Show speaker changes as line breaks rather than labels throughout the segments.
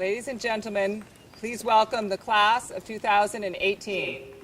Ladies and gentlemen, please welcome the class of 2018.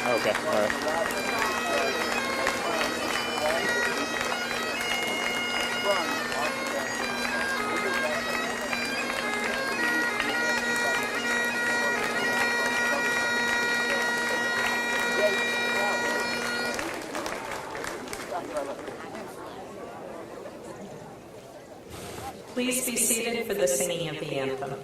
Okay, all right.
Please be seated for the singing of the anthem.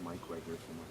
Mic right here somewhere.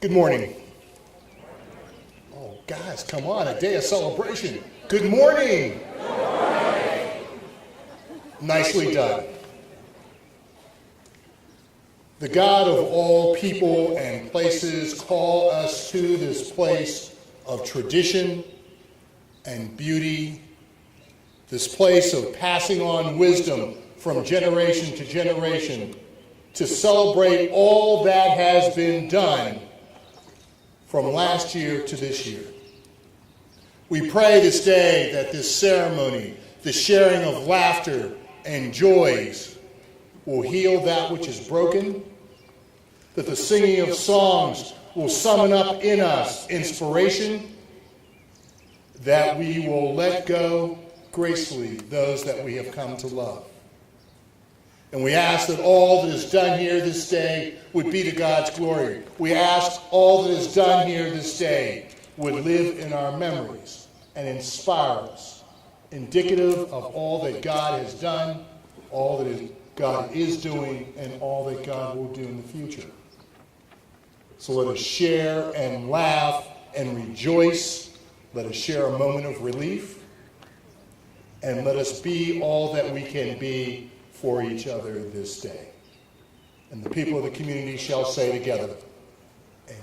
Good morning. Oh, guys, come on, a day of celebration. Good morning. Good morning. Nicely done. The God of all people and places call us to this place of tradition and beauty, this place of passing on wisdom from generation to generation to celebrate all that has been done from last year to this year. We pray this day that this ceremony, the sharing of laughter and joys, will heal that which is broken, that the singing of songs will summon up in us inspiration, that we will let go gracefully those that we have come to love. And we ask that all that is done here this day would be to God's glory. We ask all that is done here this day would live in our memories and inspire us, indicative of all that God has done, all that God is doing, and all that God will do in the future. So let us share and laugh and rejoice. Let us share a moment of relief. And let us be all that we can be for each other this day. And the people of the community shall say together, amen.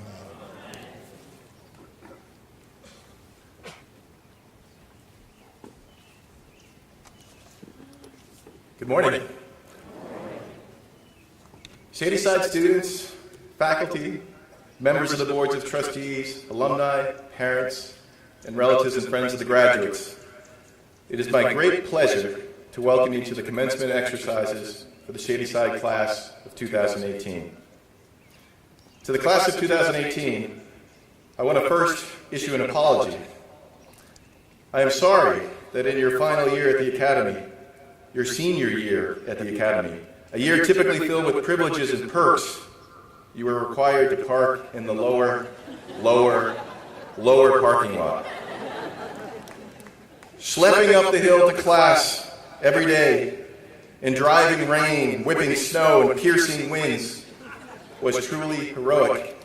Good morning. Shady Side students, faculty, members of the boards of trustees, alumni, parents, and relatives and friends of the graduates. It is my great pleasure to welcome you to the Commencement Exercises for the Shady Side class of 2018. To the class of 2018, I want to first issue an apology. I am sorry that in your final year at the Academy, your senior year at the Academy, a year typically filled with privileges and perks, you were required to park in the lower parking lot. Schlepping up the hill to class every day in driving rain, whipping snow, and piercing winds was truly heroic.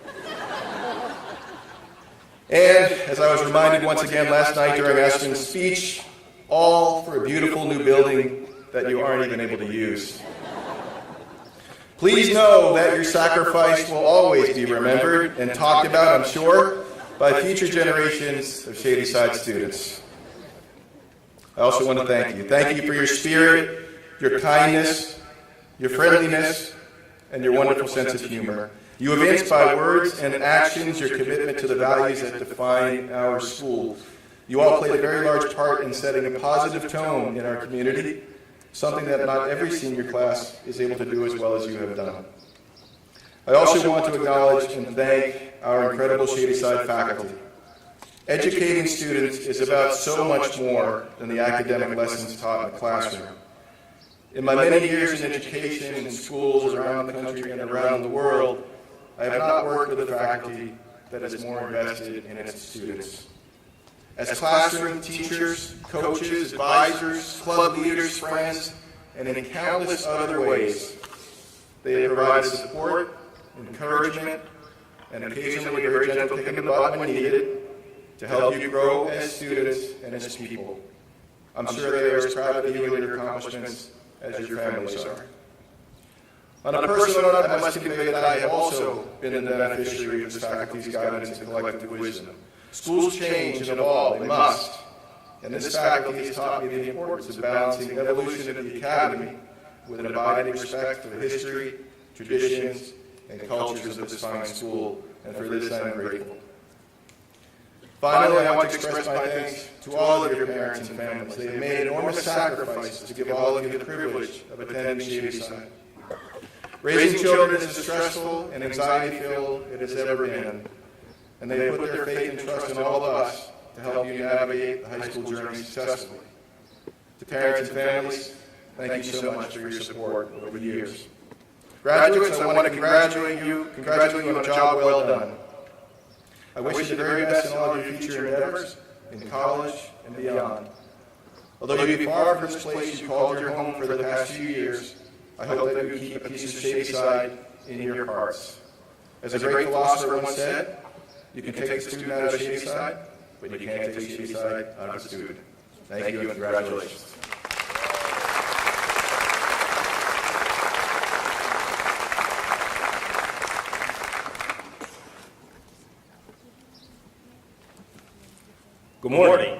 And, as I was reminded once again last night during Ashton's speech, all for a beautiful new building that you aren't even able to use. Please know that your sacrifice will always be remembered and talked about, I'm sure, by future generations of Shady Side students. I also want to thank you. Thank you for your spirit, your kindness, your friendliness, and your wonderful sense of humor. You evince by words and actions your commitment to the values that define our school. You all played a very large part in setting a positive tone in our community, something that not every senior class is able to do as well as you have done. I also want to acknowledge and thank our incredible Shady Side faculty. Educating students is about so much more than the academic lessons taught in the classroom. In my many years in education in schools around the country and around the world, I have not worked with a faculty that is more invested in its students. As classroom teachers, coaches, advisors, club leaders, friends, and in countless other ways, they have provided support, encouragement, and occasionally a very gentle kick in the butt when needed to help you grow as students and as people. I'm sure they are as proud of you and your accomplishments as your families are. On a personal note, I must convey that I have also been the beneficiary of this faculty's guidance and collective wisdom. Schools change and evolve, they must. And this faculty has taught me the importance of balancing evolution of the Academy with an abiding respect for the history, traditions, and cultures of this fine school, and for this I am grateful. Finally, I want to express my thanks to all of your parents and families. They have made enormous sacrifices to give all of you the privilege of attending Shady Side. Raising children is as stressful and anxiety-filled as it has ever been, and they have put their faith and trust in all of us to help you navigate the high school journey successfully. To parents and families, thank you so much for your support over the years. Graduates, I want to congratulate you on a job well done. I wish you the very best in all of your future endeavors, in college and beyond. Although you be far from this place you called your home for the past few years, I hope that you keep a piece of Shady Side in your hearts. As a great philosopher once said, you can take a student out of Shady Side, but you can't take Shady Side out of a student. Thank you and congratulations.
Good morning.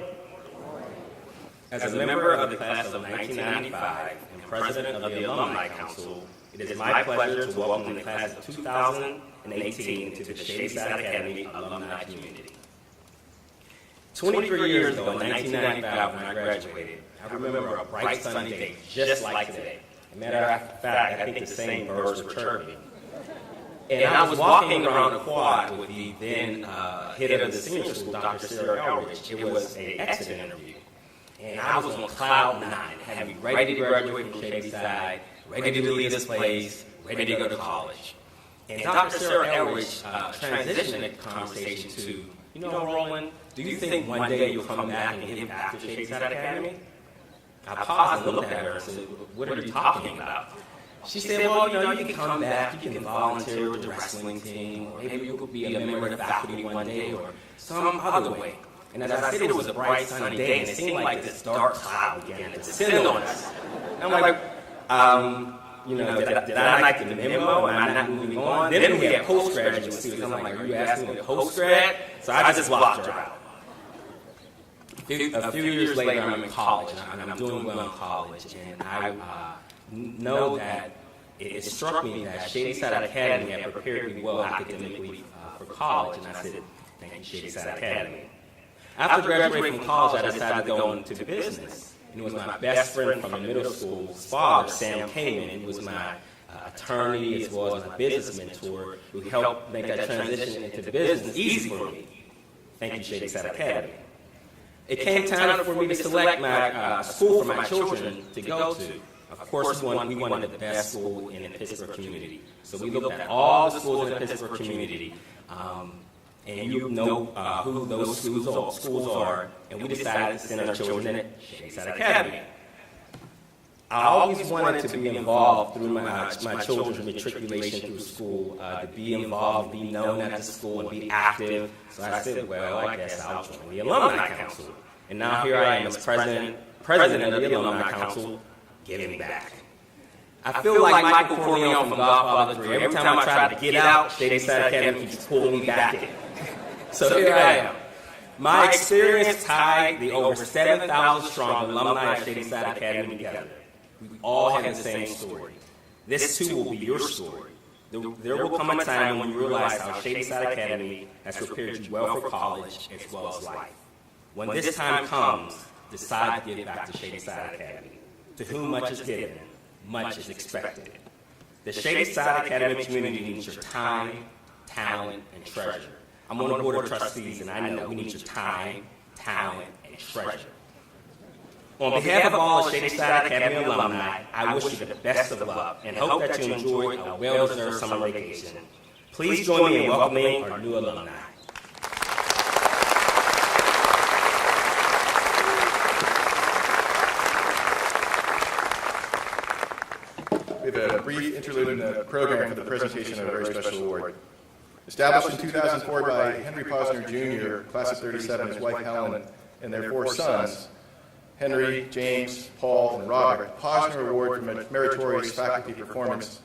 As a member of the class of 1995 and president of the Alumni Council, it is my pleasure to welcome the class of 2018 to the Shady Side Academy alumni community. 23 years ago, in 1995, when I graduated, I remember a bright sunny day just like today. As a matter of fact, I think the same birds were chirping. And I was walking around the quad with the then head of the senior school, Dr. Sarah Elridge. It was an exit interview. And I was on cloud 9, had me ready to graduate from Shady Side, ready to leave this place, ready to go to college. And Dr. Sarah Elridge transitioned the conversation to, you know, Roland, do you think one day you'll come back and give back to Shady Side Academy? I paused and looked at her and said, what are you talking about? She said, well, you know, you can come back, you can volunteer with the wrestling team, or maybe you could be a member of the faculty one day, or some other way. And as I said, it was a bright, sunny day, and it seemed like this dark cloud began to descend on us. And I'm like, you know, did I like the memo? Am I not moving on? Then we had postgraduate students. I'm like, are you asking me to postgrad? So I just blocked her out. A few years later, I'm in college, and I'm doing well in college, and I know that it struck me that Shady Side Academy had prepared me well academically for college, and I said, thank you, Shady Side Academy. After graduating from college, I decided to go into business. And it was my best friend from the middle school's father, Sam Kamen, and he was my attorney as well as my business mentor who helped make that transition into business easy for me. Thank you, Shady Side Academy. It came time for me to select my school for my children to go to. Of course, we wanted the best school in the Pittsburgh community. So we looked at all the schools in the Pittsburgh community. And you know who those schools are, and we decided to send our children at Shady Side Academy. I always wanted to be involved through my children's matriculation through school, to be involved, be known at the school, and be active. So I said, well, I guess I'll join the Alumni Council. And now here I am as president of the Alumni Council, giving back. I feel like Michael Corleone from Godfather 3. Every time I try to get out, Shady Side Academy keeps pulling me back in. So here I am. My experience tied the over 7,000 strong alumni of Shady Side Academy together. We all have the same story. This too will be your story. There will come a time when you realize how Shady Side Academy has prepared you well for college as well as life. When this time comes, decide to give back to Shady Side Academy. To whom much is given, much is expected. The Shady Side Academy community needs your time, talent, and treasure. I'm on the board of trustees, and I know we need your time, talent, and treasure. On behalf of all Shady Side Academy alumni, I wish you the best of luck and hope that you enjoy a well-deserved summer vacation. Please join me in welcoming our new alumni.
We have a brief interlude in the program for the presentation of a very special award. Established in 2004 by Henry Posner Jr., class of 37, his wife Helen, and their 4 sons, Henry, James, Paul, and Robert, Posner Award for Meritorious Faculty Performance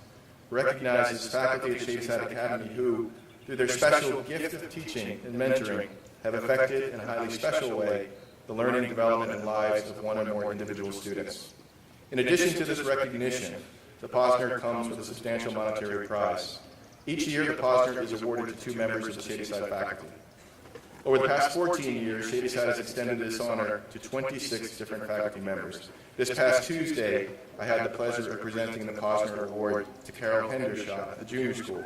recognizes faculty at Shady Side Academy who, through their special gift of teaching and mentoring, have affected in a highly special way the learning, development, and lives of one or more individual students. In addition to this recognition, the Posner comes with a substantial monetary prize. Each year, the Posner is awarded to 2 members of the Shady Side faculty. Over the past 14 years, Shady Side has extended this honor to 26 different faculty members. This past Tuesday, I had the pleasure of presenting the Posner Award to Carol Hendershot at the junior school.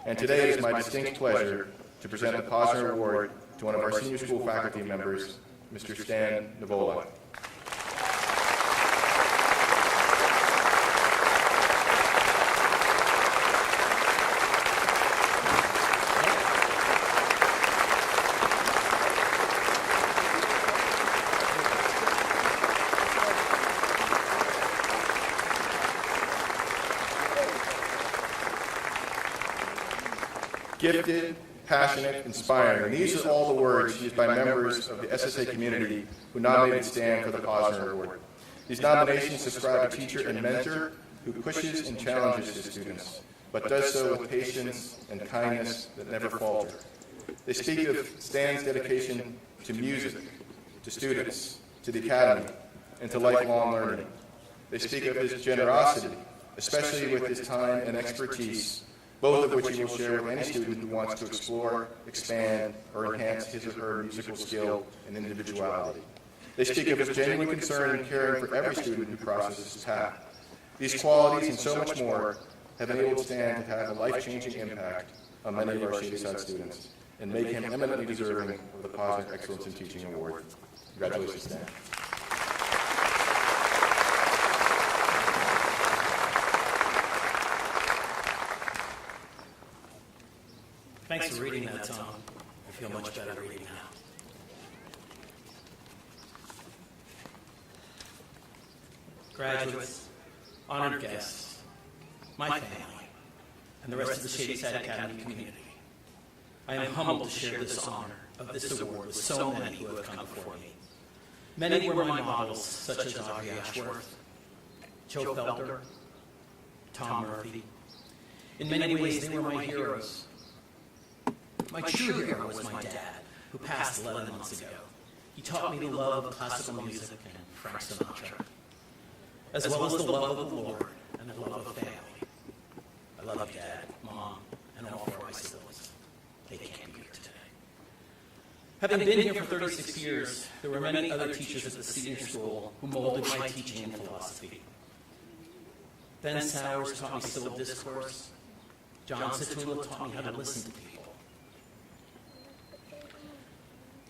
And today it is my distinct pleasure to present the Posner Award to one of our senior school faculty members, Mr. Stan Nivola. Gifted, passionate, inspiring. And these are all the words used by members of the SSA community who nominated Stan for the Posner Award. These nominations describe a teacher and mentor who pushes and challenges his students, but does so with patience and kindness that never falter. They speak of Stan's dedication to music, to students, to the academy, and to lifelong learning. They speak of his generosity, especially with his time and expertise, both of which he will share with any student who wants to explore, expand, or enhance his or her musical skill and individuality. They speak of his genuine concern and caring for every student who crosses his path. These qualities and so much more have enabled Stan to have a life-changing impact on many of our Shady Side students and make him eminently deserving of the Posner Excellence in Teaching Award. Congratulations, Stan.
Thanks for reading that, Tom. I feel much better reading now. Graduates, honored guests, my family, and the rest of the Shady Side Academy community, I am humbled to share this honor of this award with so many who have come before me. Many were my models, such as Audrey Ashworth, Joe Felder, Tom Murphy. In many ways, they were my heroes. My true hero was my dad, who passed 11 months ago. He taught me the love of classical music and Frank Sinatra, as well as the love of the Lord and the love of family. I love Dad, Mom, and all four of my siblings. They can't be here today. Having been here for 36 years, there were many other teachers at the senior school who molded my teaching and philosophy. Ben Sowers taught me civil discourse. John Satula taught me how to listen to people.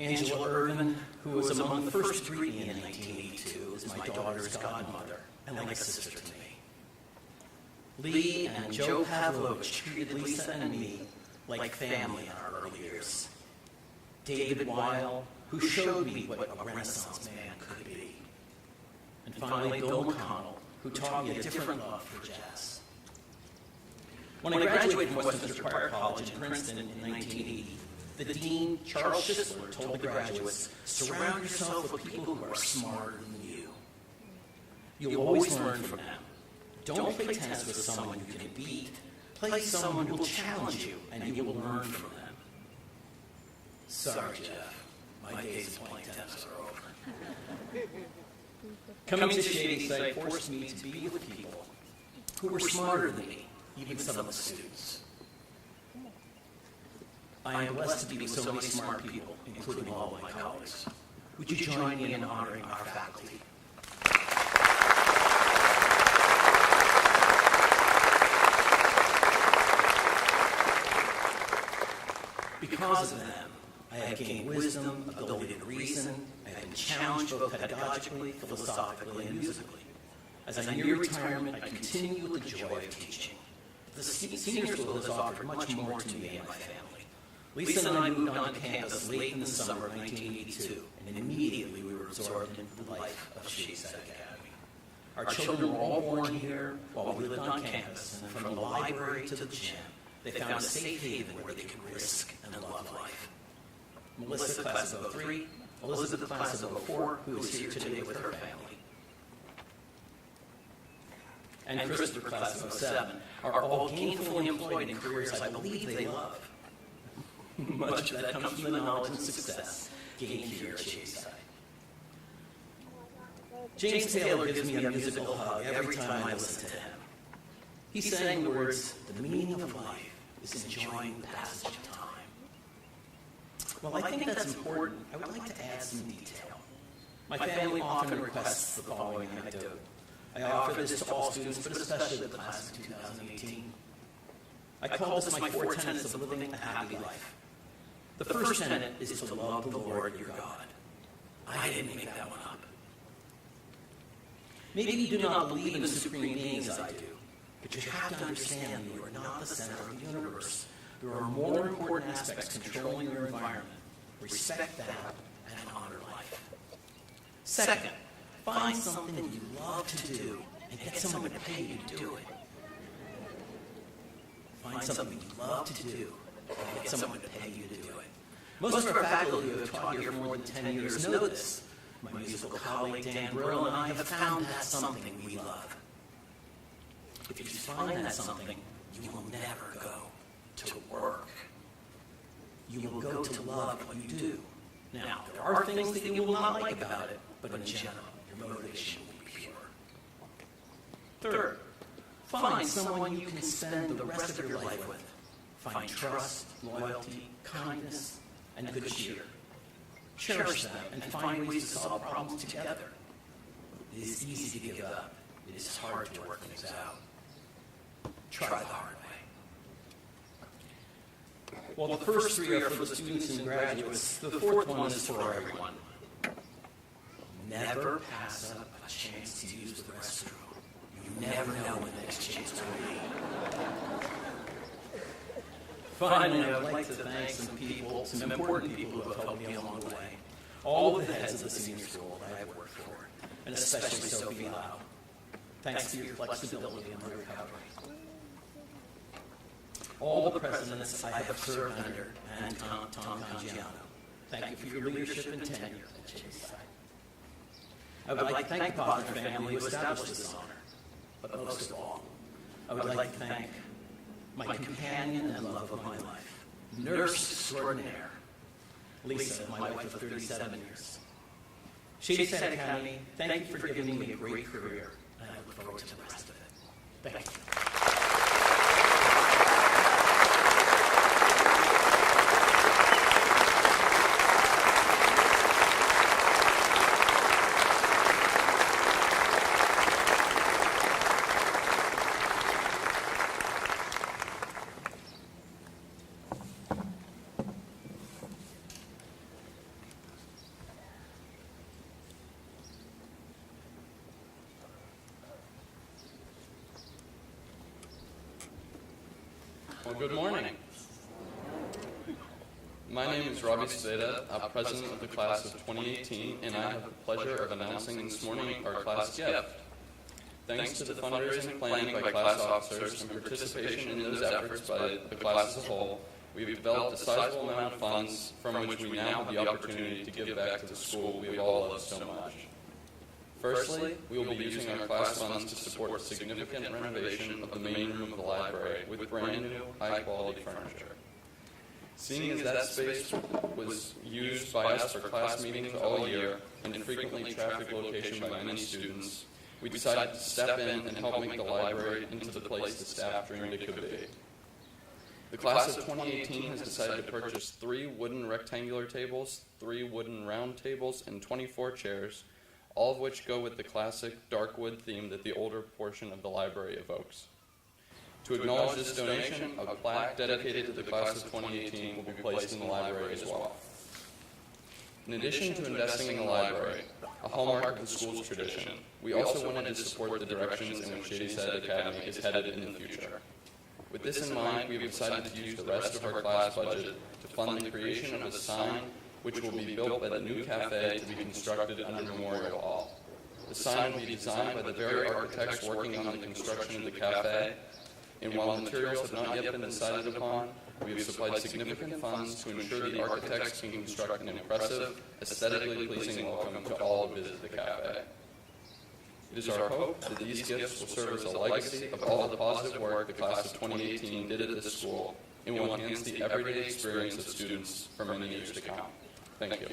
Angela Irvin, who was among the first to greet me in 1982, is my daughter's godmother and like a sister to me. Lee and Joe Pavlovich treated Lisa and me like family in our early years. David Weil, who showed me what a Renaissance man could be. And finally, Bill McConnell, who taught me a different love for jazz. When I graduated from Westminster Choir College in Princeton in 1980, the dean, Charles Schisler, told the graduates, surround yourself with people who are smarter than you. You'll always learn from them. Don't play tennis with someone you can beat. Play someone who will challenge you, and you will learn from them. Sorry, Jeff. My days of playing tennis are over. Coming to Shady Side forced me to be with people who were smarter than me, even some of the students. I am blessed to be with so many smart people, including all of my colleagues. Would you join me in honoring our faculty? Because of them, I have gained wisdom, ability to reason. I have been challenged both pedagogically, philosophically, and musically. As I near retirement, I continue with the joy of teaching. The senior school has offered much more to me and my family. Lisa and I moved on campus late in the summer of 1982, and immediately we were absorbed into the life of Shady Side Academy. Our children were all born here while we lived on campus, and from the library to the gym, they found a safe haven where they could risk and love life. Melissa, class of 03, Elizabeth, class of 04, who is here today with her family, and Christopher, class of 07, are all gainfully employed in careers I believe they love. Much of that comes from the knowledge and success gained here at Shady Side. James Taylor gives me a musical hug every time I listen to him. He sang the words, "The meaning of life is enjoying the passage of time." Well, I think that's important. I would like to add some detail. My family often requests the following anecdote. I offer this to all students, but especially the class of 2018. I call this my 4 tenets of living a happy life. The first tenet is to love the Lord your God. I didn't make that one up. Maybe you do not believe in supreme beings as I do, but you have to understand that you are not the center of the universe. There are more important aspects controlling your environment. Respect that and honor life. Second, find something you love to do and get someone to pay you to do it. Find something you love to do get someone to pay you to do it. Most of our faculty who have taught here for more than 10 years know this. My musical colleague Dan Brill and I have found that something we love. If you find that something, you will never go to work. You will go to love what you do. Now, there are things that you will not like about it, but in general, your motivation will be pure. Third, find someone you can spend the rest of your life with. Find trust, loyalty, kindness, and good cheer. Cherish them and find ways to solve problems together. It is easy to give up. It is hard to work things out. Try the hard way. Well, the first three are for the students and graduates. The fourth one is for everyone. Never pass up a chance to use the restroom. You never know when the next chance will be. Finally, I would like to thank some important people who have helped me along the way. All of the heads of the senior school that I have worked for, and especially Sophie Lau. Thanks to your flexibility in my recovery. All the presidents I have served under, and Tom Cangiano. Thank you for your leadership and tenure at Shady Side. I would like to thank the Bogner family who established this honor. But most of all, I would like to thank my companion and love of my life, nurse extraordinaire, Lisa, my wife of 37 years. Shady Side Academy, thank you for giving me a great career, and I look forward to the rest of it. Thank you.
Well, good morning. My name is Robbie Sveda, president of the class of 2018, and I have the pleasure of announcing this morning our class gift. Thanks to the fundraising planning by class officers and participation in those efforts by the class as a whole, we've developed a sizable amount of funds from which we now have the opportunity to give back to the school we have all loved so much. Firstly, we will be using our class funds to support significant renovation of the main room of the library with brand new, high-quality furniture. Seeing as that space was used by us for class meetings all year and frequently traffic location by many students, we decided to step in and help make the library into the place the staff dreamed it could be. The class of 2018 has decided to purchase 3 wooden rectangular tables, 3 wooden round tables, and 24 chairs, all of which go with the classic dark wood theme that the older portion of the library evokes. To acknowledge this donation, a plaque dedicated to the class of 2018 will be placed in the library as well. In addition to investing in the library, a hallmark of the school's tradition, we also wanted to support the directions in which Shady Side Academy is headed in the future. With this in mind, we have decided to use the rest of our class budget to fund the creation of a sign which will be built by the new cafe to be constructed under Memorial Hall. The sign will be designed by the very architects working on the construction of the cafe, and while materials have not yet been decided upon, we have supplied significant funds to ensure the architects can construct an impressive, aesthetically pleasing welcome to all who visit the cafe. It is our hope that these gifts will serve as a legacy of all the positive work the class of 2018 did at this school and will enhance the everyday experience of students for many years to come. Thank you.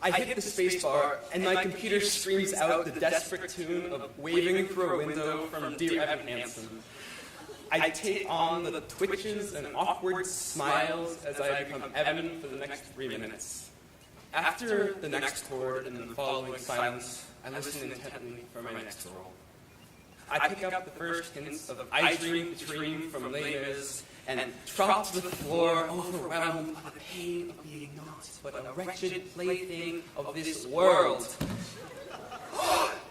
I hit the spacebar, and my computer screams out the desperate tune of Waving Through a Window from Dear Evan Hansen. I take on the twitches and awkward smiles as I become Evan for the next 3 minutes. After the next chord and the following silence, I listen intently for my next roll. I pick up the first hints of I Dream the Dream from Les Mis and drop to the floor, overwhelmed by the pain of being naught but a wretched plaything of this world.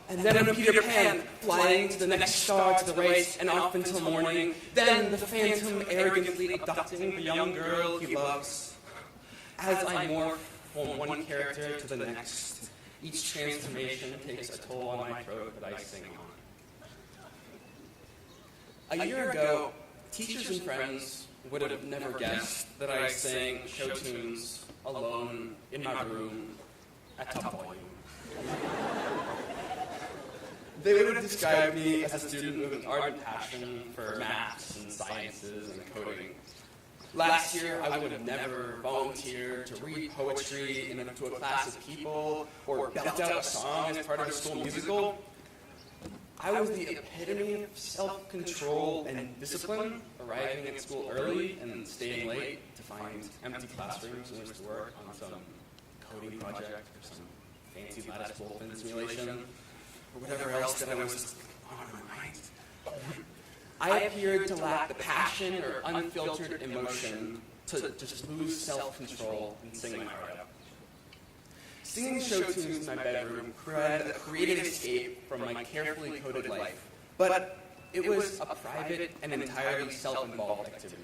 And then I'm Peter Pan, flying to the next star to the race and off until morning. Then the phantom arrogantly abducting the young girl he loves. As I morph from one character to the next, each transformation takes a toll on my throat that I sing on. A year ago, teachers and friends would have never guessed that I sang show tunes alone in my room at top volume. They would have described me as a student with an ardent passion for maths and sciences and coding. Last year, I would have never volunteered to read poetry to a class of people or belt out a song as part of a school musical. I was the epitome of self-control and discipline, arriving at school early and staying late to find empty classrooms in which to work on some coding project or some fancy lattice bullpen simulation, or whatever else that I was on my mind. I appeared to lack the passion or unfiltered emotion to just lose self-control and sing my heart out. Singing show tunes in my bedroom provided a creative escape from my carefully coded life, but it was a private and entirely self-involved activity.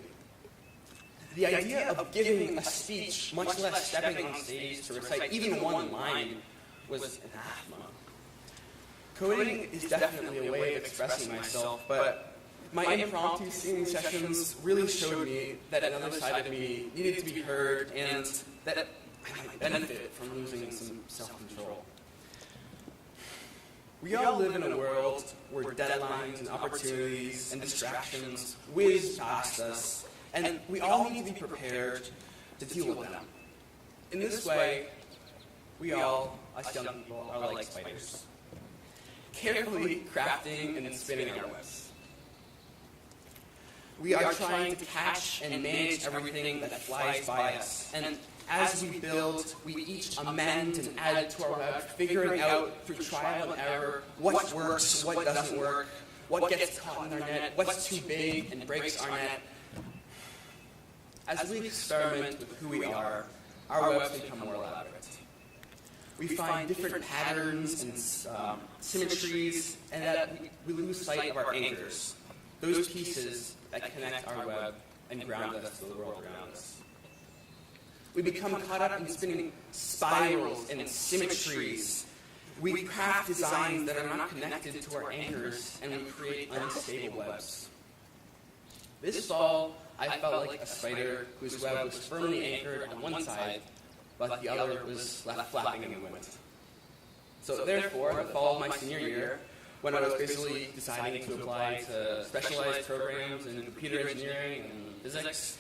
The idea of giving a speech, much less stepping on stage to recite even one line, was anathema. Coding is definitely a way of expressing myself, but my impromptu singing sessions really showed me that another side of me needed to be heard and that I might benefit from losing some self-control. We all live in a world where deadlines and opportunities and distractions whiz past us, and we all need to be prepared to deal with them. In this way, we all, us young people, are like spiders, carefully crafting and spinning our webs. We are trying to catch and manage everything that flies by us, and as we build, we each amend and add to our web, figuring out through trial and error what works, what doesn't work, what gets caught in our net, what's too big and breaks our net. As we experiment with who we are, our webs become more elaborate. We find different patterns and symmetries, and that we lose sight of our anchors, those pieces that connect our web and ground us to the world around us. We become caught up in spinning spirals and symmetries. We craft designs that are not connected to our anchors, and we create unstable webs. This fall, I felt like a spider whose web was firmly anchored on one side, but the other was left flapping in the wind. So therefore, the fall of my senior year, when I was basically deciding to apply to specialized programs in computer engineering and physics,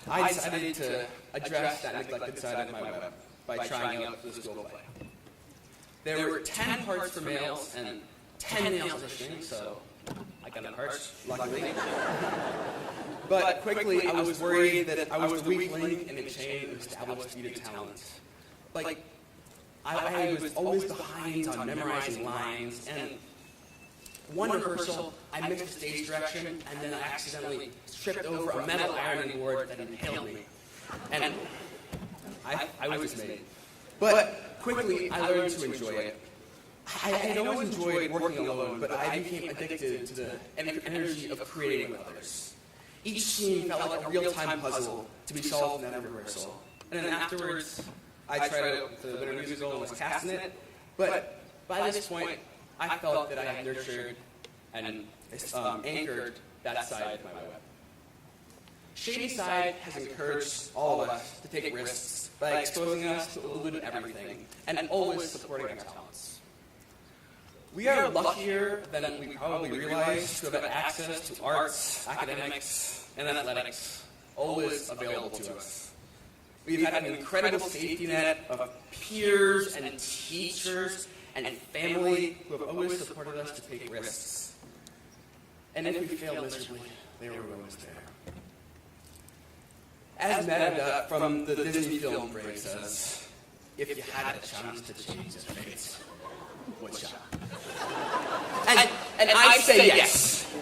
I decided to address that neglected side of my web by trying out the school play. There were 10 parts for males and 10 males auditioning, so I got the parts, luckily. But quickly, I was worried that I was the weak link in a chain of established speed of talent. Like, I was always behind on memorizing lines, and one rehearsal, I missed the stage direction, and then I accidentally tripped over a metal ironing board that impaled me. And I was dismayed. But quickly, I learned to enjoy it. I had always enjoyed working alone, but I became addicted to the energy of creating with others. Each scene felt like a real-time puzzle to be solved in every rehearsal. And then afterwards, I tried out the Winter Musical and was cast in it, but by this point, I felt that I had nurtured and anchored that side of my web. Shady Side has encouraged all of us to take risks by exposing us to a little bit of everything and always supporting our talents. We are luckier than we probably realize to have had access to arts, academics, and athletics, always available to us. We've had an incredible safety net of peers and teachers and family who have always supported us to take risks. And if we fail miserably, they were always there. As Meta from the Disney film phrase says, if you had a chance to change your fate, what shall? And And I say yes.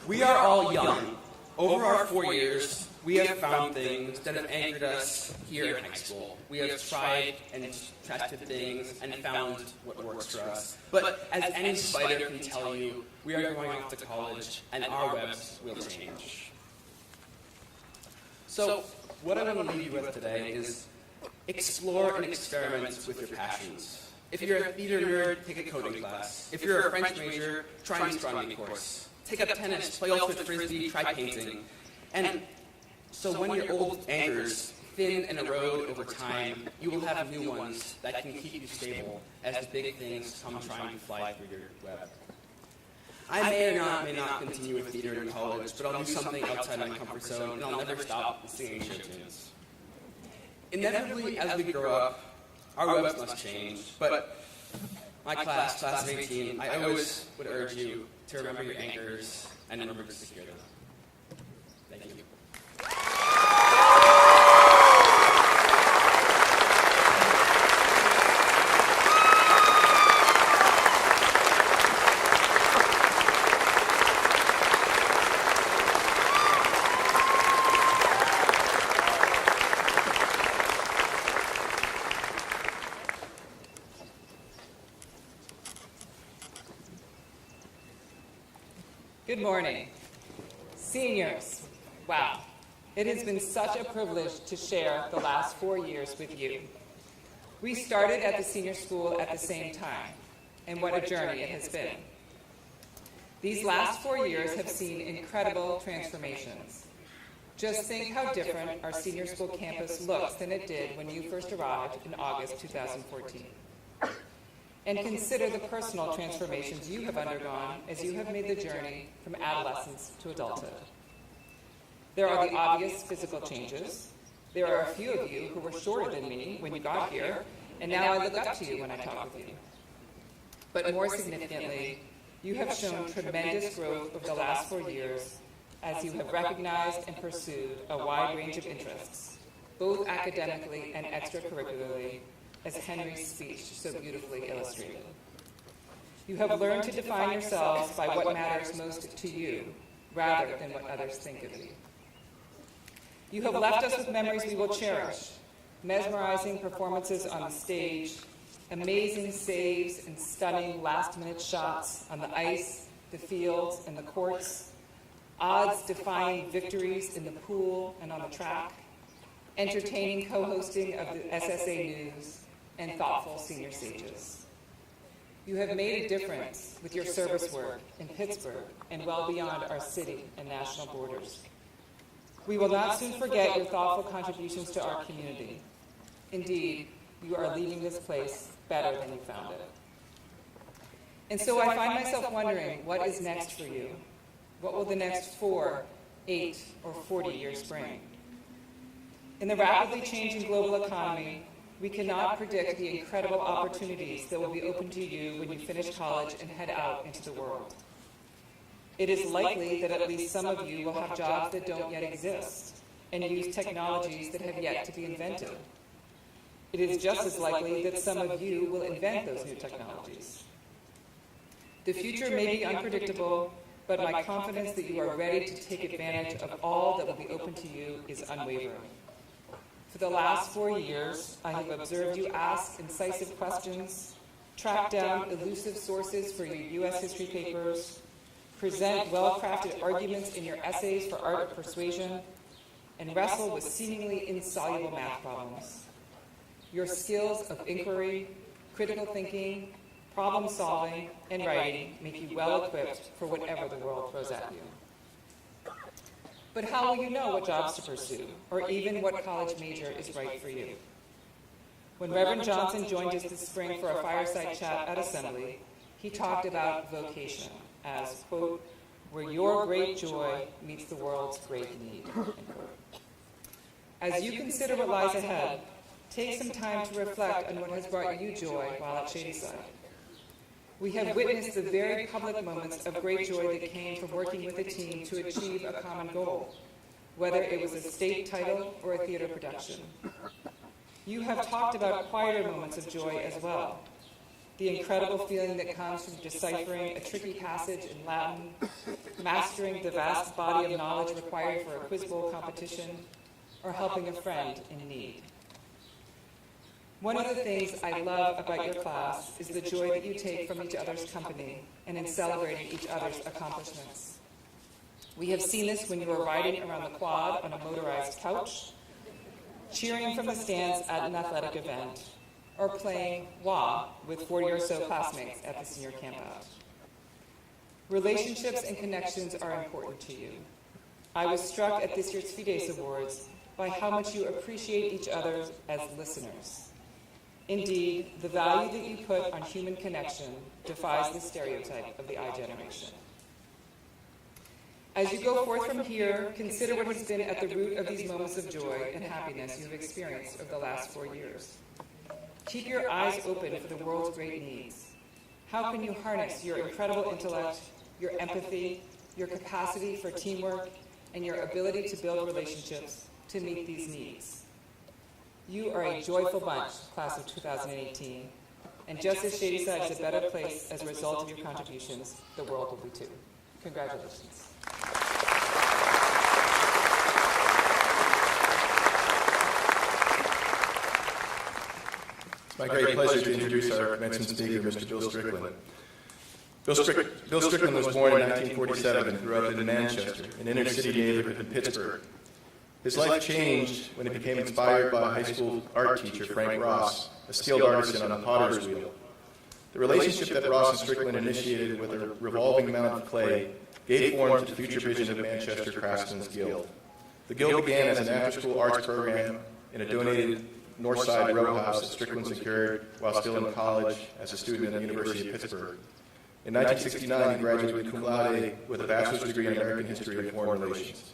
We are all young. Over our 4 years, we have found things that have anchored us here in high school. We have tried and tested things and found what works for us. But as any spider can tell you, we are going off to college and our webs will change. So, what I want to leave you with today is explore and experiment with your passions. If you're a theater nerd, take a coding class. If you're a French major, try an astronomy course. Take up tennis, play ultimate frisbee, try painting. And so when your old anchors thin and erode over time, you will have new ones that can keep you stable as the big things come trying to fly through your web. I may not continue with theater in college, but I'll do something outside my comfort zone, and I'll never stop singing show tunes. Inevitably, as we grow up, our webs must change, but my class of 18, I always would urge you to remember your anchors and remember to secure them. Thank you.
Good morning. Seniors, wow. It has been such a privilege to share the last 4 years with you. We started at the senior school at the same time, and what a journey it has been. These last 4 years have seen incredible transformations. Just think how different our senior school campus looks than it did when you first arrived in August 2014. And consider the personal transformations you have undergone as you have made the journey from adolescence to adulthood. There are the obvious physical changes. There are a few of you who were shorter than me when you got here, and now I look up to you when I talk with you. But more significantly, you have shown tremendous growth over the last 4 years as you have recognized and pursued a wide range of interests, both academically and extracurricularly, as Henry's speech so beautifully illustrated. You have learned to define yourselves by what matters most to you, rather than what others think of you. You have left us with memories we will cherish, mesmerizing performances on the stage, amazing saves and stunning last-minute shots on the ice, the fields, and the courts, odds-defying victories in the pool and on the track, entertaining co-hosting of the SSA News, and thoughtful senior sages. You have made a difference with your service work in Pittsburgh and well beyond our city and national borders. We will not soon forget your thoughtful contributions to our community. Indeed, you are leaving this place better than you found it. And so I find myself wondering, what is next for you? What will the next 4, 8, or 40 years bring? In the rapidly changing global economy, we cannot predict the incredible opportunities that will be open to you when you finish college and head out into the world. It is likely that at least some of you will have jobs that don't yet exist and use technologies that have yet to be invented. It is just as likely that some of you will invent those new technologies. The future may be unpredictable, but my confidence that you are ready to take advantage of all that will be open to you is unwavering. For the last 4 years, I have observed you ask incisive questions, track down elusive sources for your U.S. history papers, present well-crafted arguments in your essays for art of persuasion, and wrestle with seemingly insoluble math problems. Your skills of inquiry, critical thinking, problem-solving, and writing make you well-equipped for whatever the world throws at you. But how will you know what jobs to pursue, or even what college major is right for you? When Reverend Johnson joined us this spring for a fireside chat at Assembly, he talked about vocation as, quote, where your great joy meets the world's great need, end quote. As you consider what lies ahead, take some time to reflect on what has brought you joy while at Shady Side. We have witnessed the very public moments of great joy that came from working with a team to achieve a common goal, whether it was a state title or a theater production. You have talked about quieter moments of joy as well. the incredible feeling that comes from deciphering a tricky passage in Latin, mastering the vast body of knowledge required for a quiz bowl competition, or helping a friend in need. One of the things I love about your class is the joy that you take from each other's company and in celebrating each other's accomplishments. We have seen this when you are riding around the quad on a motorized couch, cheering from the stands at an athletic event, or playing wah with 40 or so classmates at the senior campout. Relationships and connections are important to you. I was struck at this year's Fides Awards by how much you appreciate each other as listeners. Indeed, the value that you put on human connection defies the stereotype of the I generation. As you go forth from here, consider what has been at the root of these moments of joy and happiness you have experienced over the last 4 years. Keep your eyes open for the world's great needs. How can you harness your incredible intellect, your empathy, your capacity for teamwork, and your ability to build relationships to meet these needs? You are a joyful bunch, class of 2018, and just as Shady Side is a better place as a result of your contributions, the world will be too. Congratulations.
It's my great pleasure to introduce our commencement speaker, Mr. Bill Strickland. Bill Strickland was born in 1947 and grew up in Manchester, an inner-city neighborhood in Pittsburgh. His life changed when he became inspired by high school art teacher Frank Ross, a skilled artisan on a potter's wheel. The relationship that Ross and Strickland initiated with a revolving mound of clay gave form to the future vision of Manchester Craftsmen's Guild. The Guild began as an after-school arts program in a donated Northside row house that Strickland secured while still in college as a student at the University of Pittsburgh. In 1969, he graduated cum laude with a bachelor's degree in American history and foreign relations.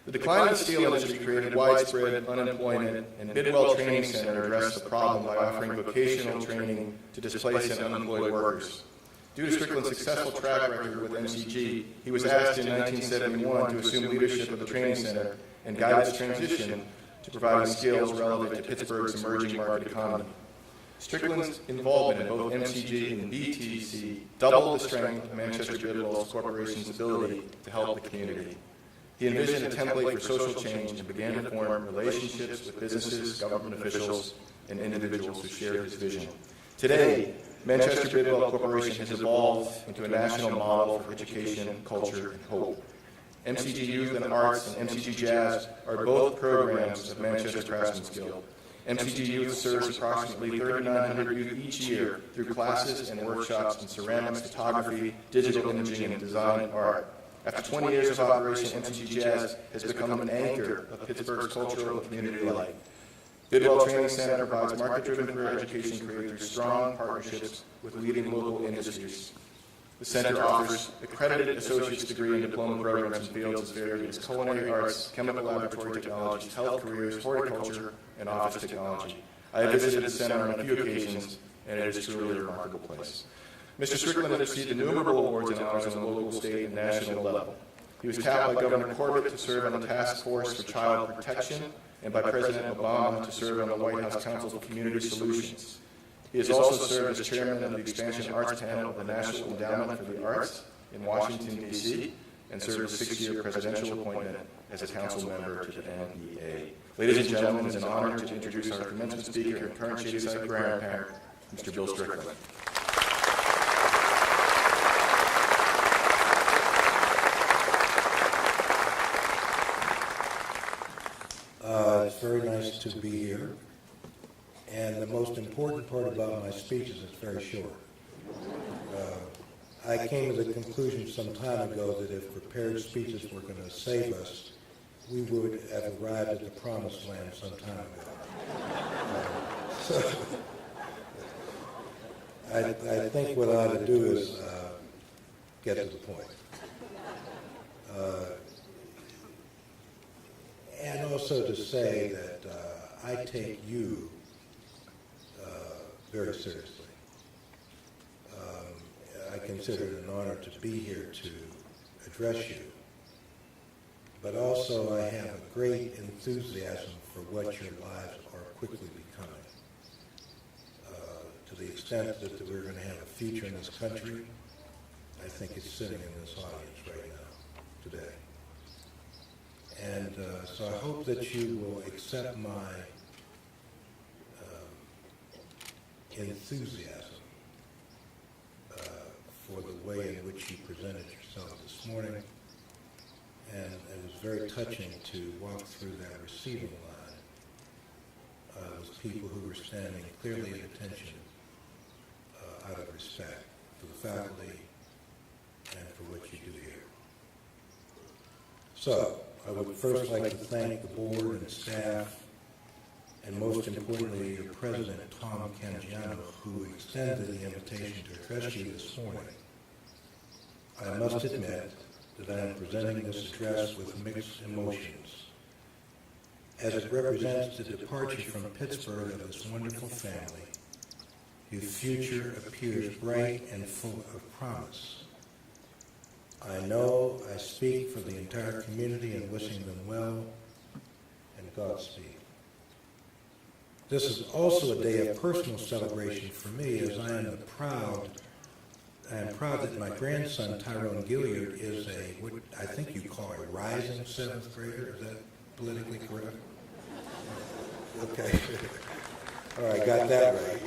The decline of the steel industry created widespread unemployment, and Bidwell Training Center addressed the problem by offering vocational training to displaced and unemployed workers. Due to Strickland's successful track record with MCG, he was asked in 1971 to assume leadership of the training center and guide its transition to providing skills relevant to Pittsburgh's emerging market economy. Strickland's involvement in both MCG and BTC doubled the strength of Manchester Bidwell Corporation's ability to help the community. He envisioned a template for social change and began to form relationships with businesses, government officials, and individuals who shared his vision. Today, Manchester Bidwell Corporation has evolved into a national model for education, culture, and hope. MCG Youth and Arts and MCG Jazz are both programs of Manchester Craftsmen's Guild. MCG Youth serves approximately 3,900 youth each year through classes and workshops in ceramics, photography, digital imaging, and design and art. After 20 years of operation, MCG Jazz has become an anchor of Pittsburgh's cultural and community life. Bidwell Training Center provides market-driven career education created through strong partnerships with leading local industries. The center offers accredited associate's degree and diploma programs in fields as varied as culinary arts, chemical laboratory technologies, health careers, horticulture, and office technology. I have visited the center on a few occasions, and it is truly a remarkable place. Mr. Strickland has received innumerable awards and honors on the local, state, and national level. He was tapped by Governor Corbett to serve on the Task Force for Child Protection and by President Obama to serve on the White House Council for Community Solutions. He has also served as chairman of the Expansion Arts Panel of the National Endowment for the Arts in Washington, D.C., and served a 6-year presidential appointment as a council member to the NEA. Ladies and gentlemen, it is an honor to introduce our commencement speaker and current Shady Side grandparent, Mr. Bill Strickland.
It's very nice to be here. And the most important part about my speech is it's very short. I came to the conclusion some time ago that if prepared speeches were going to save us, we would have arrived at the promised land some time ago. I think what I ought to do is get to the point. And also to say that I take you very seriously. I consider it an honor to be here to address you, but also I have a great enthusiasm for what your lives are quickly becoming, to the extent extent that we're going to have a future in this country, I think it's sitting in this audience right now, today. And so I hope that you will accept my enthusiasm for the way in which you presented yourself this morning. And it was very touching to walk through that receiving line with people who were standing clearly at attention out of respect for the faculty and for what you do here. So, I would first like to thank the board and staff, and most importantly, your president, Tom Cangiano, who extended the invitation to address you this morning. I must admit that I am presenting this address with mixed emotions, as it represents the departure from Pittsburgh of this wonderful family, whose future appears bright and full of promise. I know I speak for the entire community in wishing them well, and Godspeed. This is also a day of personal celebration for me, as I am proud that my grandson, Tyrone Gilliard, is what I think you call a rising 7th grader. Is that politically correct? Okay. All right, got that right.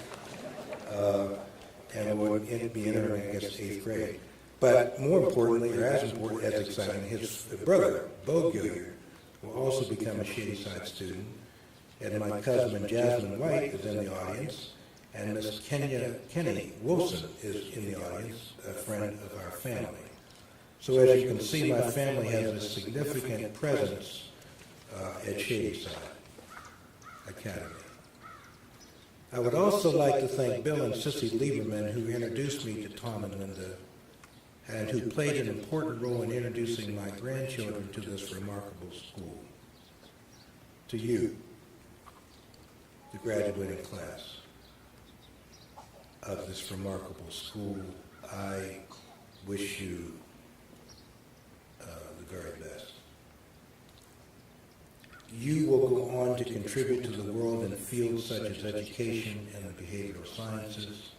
And would be entering, I guess, 8th grade. But more importantly, or as important, as exciting, his brother, Bo Gilliard, will also become a Shady Side student. And my cousin, Jasmine White, is in the audience. And Miss Kenny Wilson is in the audience, a friend of our family. So as you can see, my family has a significant presence at Shady Side Academy. I would also like to thank Bill and Sissy Lieberman, who introduced me to Tom and Linda, and who played an important role in introducing my grandchildren to this remarkable school. To you, the graduating class of this remarkable school, I wish you the very best. You will go on to contribute to the world in fields such as education and the behavioral sciences.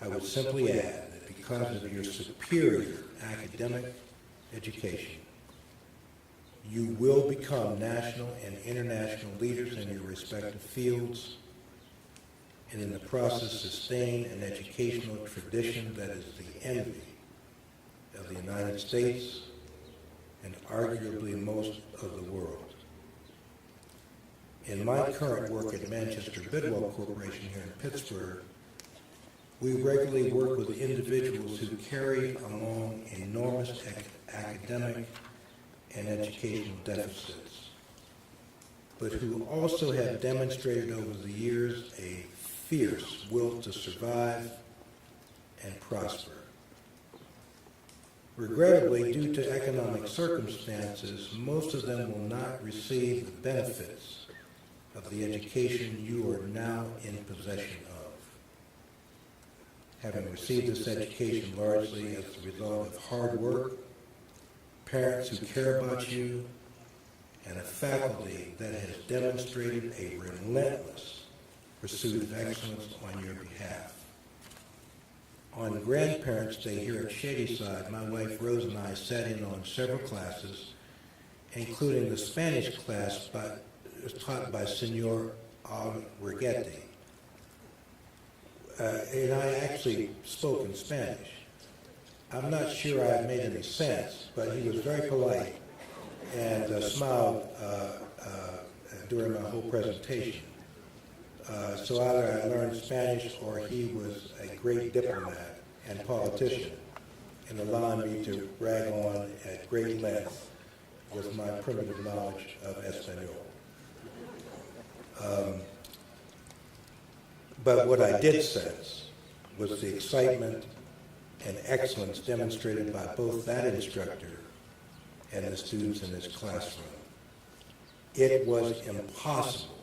I would simply add that because of your superior academic education, you will become national and international leaders in your respective fields, and in the process sustain an educational tradition that is the envy of the United States and arguably most of the world. In my current work at Manchester Bidwell Corporation here in Pittsburgh, we regularly work with individuals who carry along enormous academic and educational deficits, but who also have demonstrated over the years a fierce will to survive and prosper. Regrettably, due to economic circumstances, most of them will not receive the benefits of the education you are now in possession of. Having received this education largely as a result of hard work, parents who care about you, and a faculty that has demonstrated a relentless pursuit of excellence on your behalf. On Grandparents' Day here at Shady Side, my wife Rose and I sat in on several classes, including the Spanish class taught by Senor Alregetti. And I actually spoke in Spanish. I'm not sure I made any sense, but he was very polite and smiled during my whole presentation. So either I learned Spanish or he was a great diplomat and politician in allowing me to rag on at great length with my primitive knowledge of Espanol. But what I did sense was the excitement and excellence demonstrated by both that instructor and the students in his classroom. It was impossible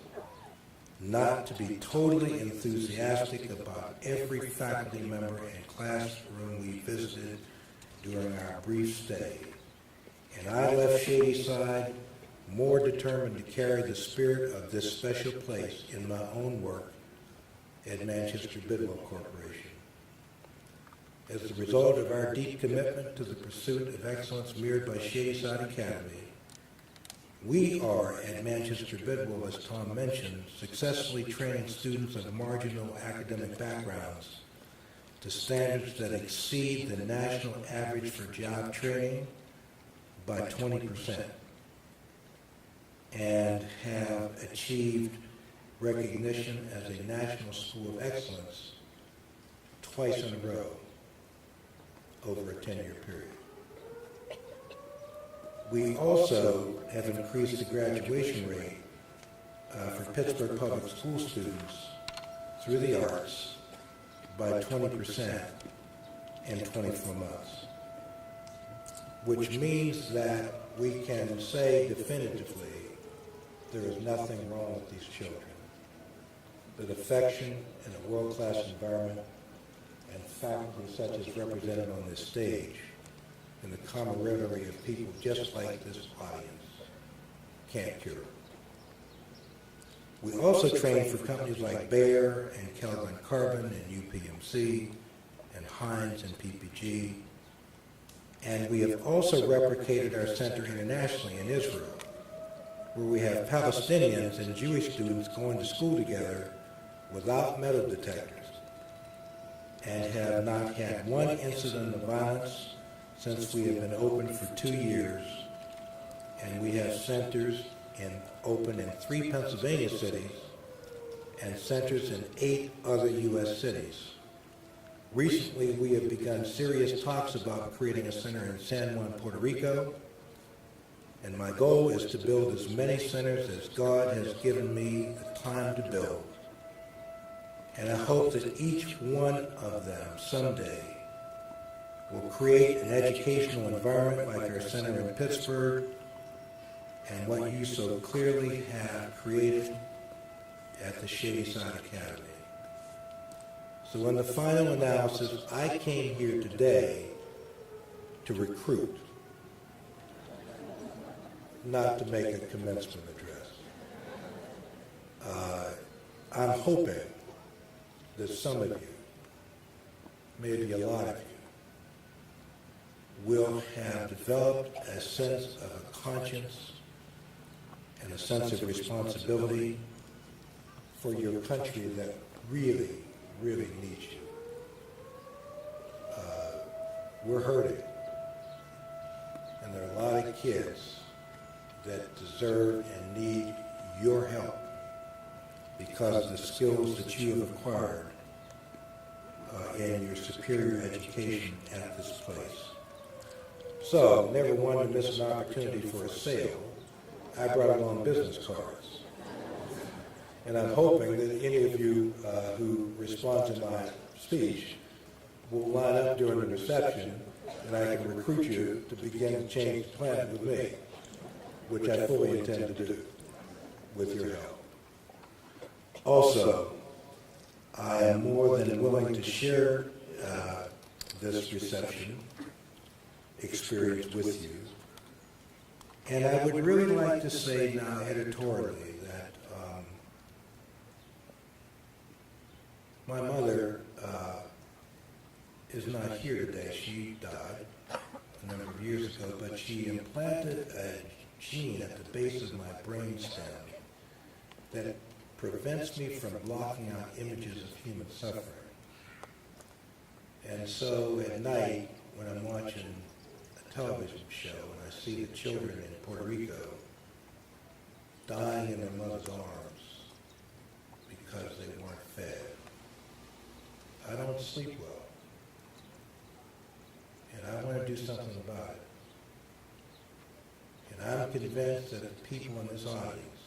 not to be totally enthusiastic about every faculty member and classroom we visited during our brief stay. And I left Shady Side more determined to carry the spirit of this special place in my own work at Manchester Bidwell Corporation. As a result of our deep commitment to the pursuit of excellence mirrored by Shady Side Academy, we are at Manchester Bidwell, as Tom mentioned, successfully training students of marginal academic backgrounds to standards that exceed the national average for job training by 20% and have achieved recognition as a National School of Excellence twice in a row over a 10-year period. We also have increased the graduation rate for Pittsburgh Public School students through the arts by 20% in 24 months, which means that we can say definitively there is nothing wrong with these children. That affection in a world-class environment and faculty such as represented on this stage and the camaraderie of people just like this audience can't cure. We also train for companies like Bayer and Calgon Carbon and UPMC and Heinz and PPG. And we have also replicated our center internationally in Israel, where we have Palestinians and Jewish students going to school together without metal detectors and have not had one incident of violence since we have been open for 2 years. And we have centers open in 3 Pennsylvania cities and centers in 8 other U.S. cities. Recently, we have begun serious talks about creating a center in San Juan, Puerto Rico, and my goal is to build as many centers as God has given me the time to build. And I hope that each one of them someday will create an educational environment like our center in Pittsburgh and what you so clearly have created at the Shady Side Academy. So in the final analysis, I came here today to recruit, not to make a commencement address. I'm hoping that some of you, maybe a lot of you, will have developed a sense of a conscience and a sense of responsibility for your country that really, really needs you. We're hurting, and there are a lot of kids that deserve and need your help because of the skills that you have acquired in your superior education at this place. So, never wanted to miss an opportunity for a sale. I brought along business cards. And I'm hoping that any of you who respond to my speech will line up during the reception and I can recruit you to begin to change the planet with me, which I fully intend to do with your help. Also, I am more than willing to share this reception experience with you. And I would really like to say now editorially that my mother is not here today. She died a number of years ago, but she implanted a gene at the base of my brainstem that prevents me from blocking out images of human suffering. And so at night, when I'm watching a television show and I see the children in Puerto Rico dying in their mother's arms because they weren't fed, I don't sleep well. And I want to do something about it. And I'm convinced that the people in this audience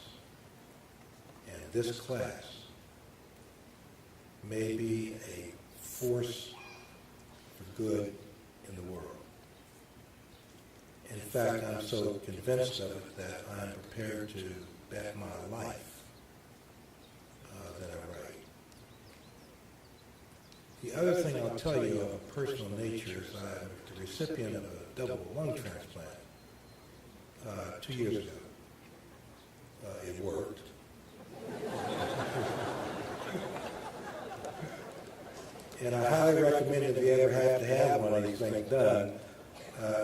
and this class may be a force for good in the world. In fact, I'm so convinced of it that I'm prepared to bet my life that I'm right. The other thing I'll tell you of a personal nature is I'm the recipient of a double lung transplant 2 years ago. It worked. And I highly recommend if you ever have to have one of these things done,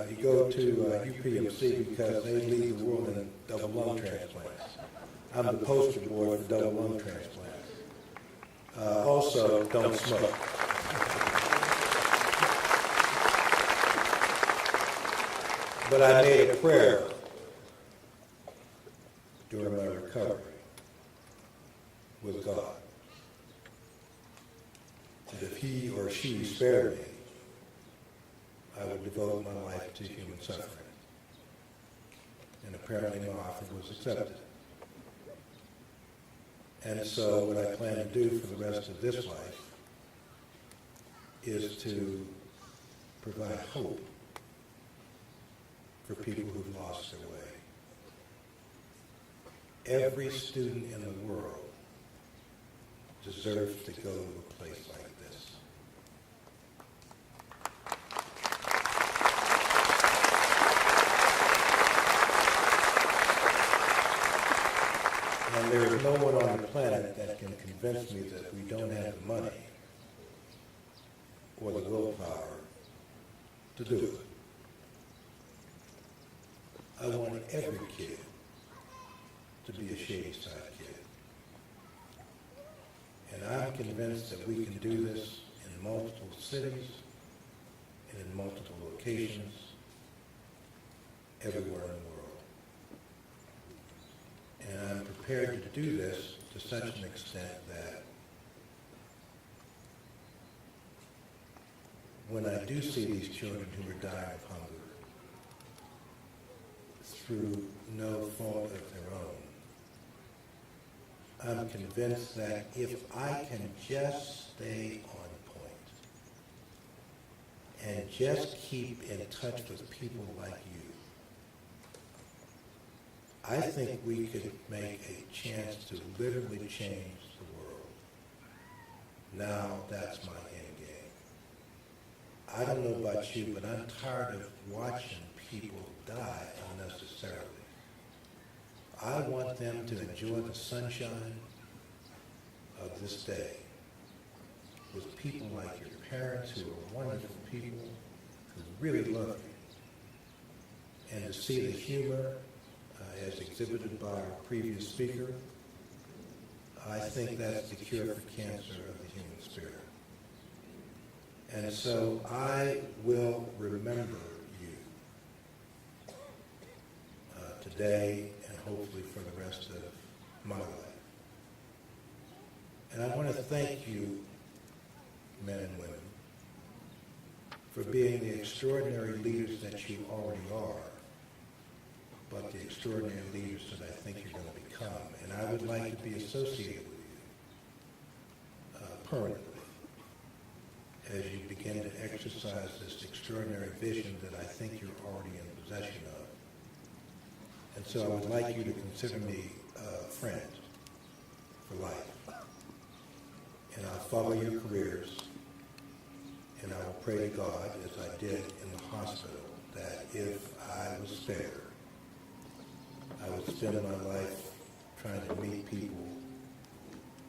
you go to UPMC because they lead the world in double lung transplants. I'm the poster boy for double lung transplants. Also, don't smoke. But I made a prayer during my recovery with God that if he or she spared me, I would devote my life to human suffering. And apparently my offer was accepted. And so what I plan to do for the rest of this life is to provide hope for people who've lost their way. Every student in the world deserves to go to a place like this. And there is no one on the planet that can convince me that we don't have the money or the willpower to do it. I want every kid to be a Shady Side kid. And I'm convinced that we can do this in multiple cities and in multiple locations everywhere in the world. And I'm prepared to do this to such an extent that when I do see these children who are dying of hunger through no fault of their own, I'm convinced that if I can just stay on point and just keep in touch with people like you, I think we could make a chance to literally change the world. Now that's my end game. I don't know about you, but I'm tired of watching people die unnecessarily. I want them to enjoy the sunshine of this day with people like your parents who are wonderful people who really love you. And to see the humor as exhibited by our previous speaker, I think that's the cure for cancer of the human spirit. And so I will remember you today and hopefully for the rest of my life. And I want to thank you, men and women, for being the extraordinary leaders that you already are, but the extraordinary leaders that I think you're going to become. And I would like to be associated with you permanently as you begin to exercise this extraordinary vision that I think you're already in possession of. And so I would like you to consider me a friend for life. And I'll follow your careers, and I will pray to God, as I did in the hospital, that if I was spared, I would spend my life trying to meet people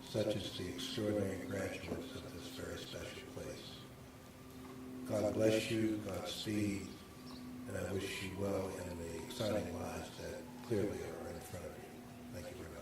such as the extraordinary graduates of this very special place. God bless you, Godspeed, and I wish you well in the exciting lives that clearly are in front of you. Thank you very much.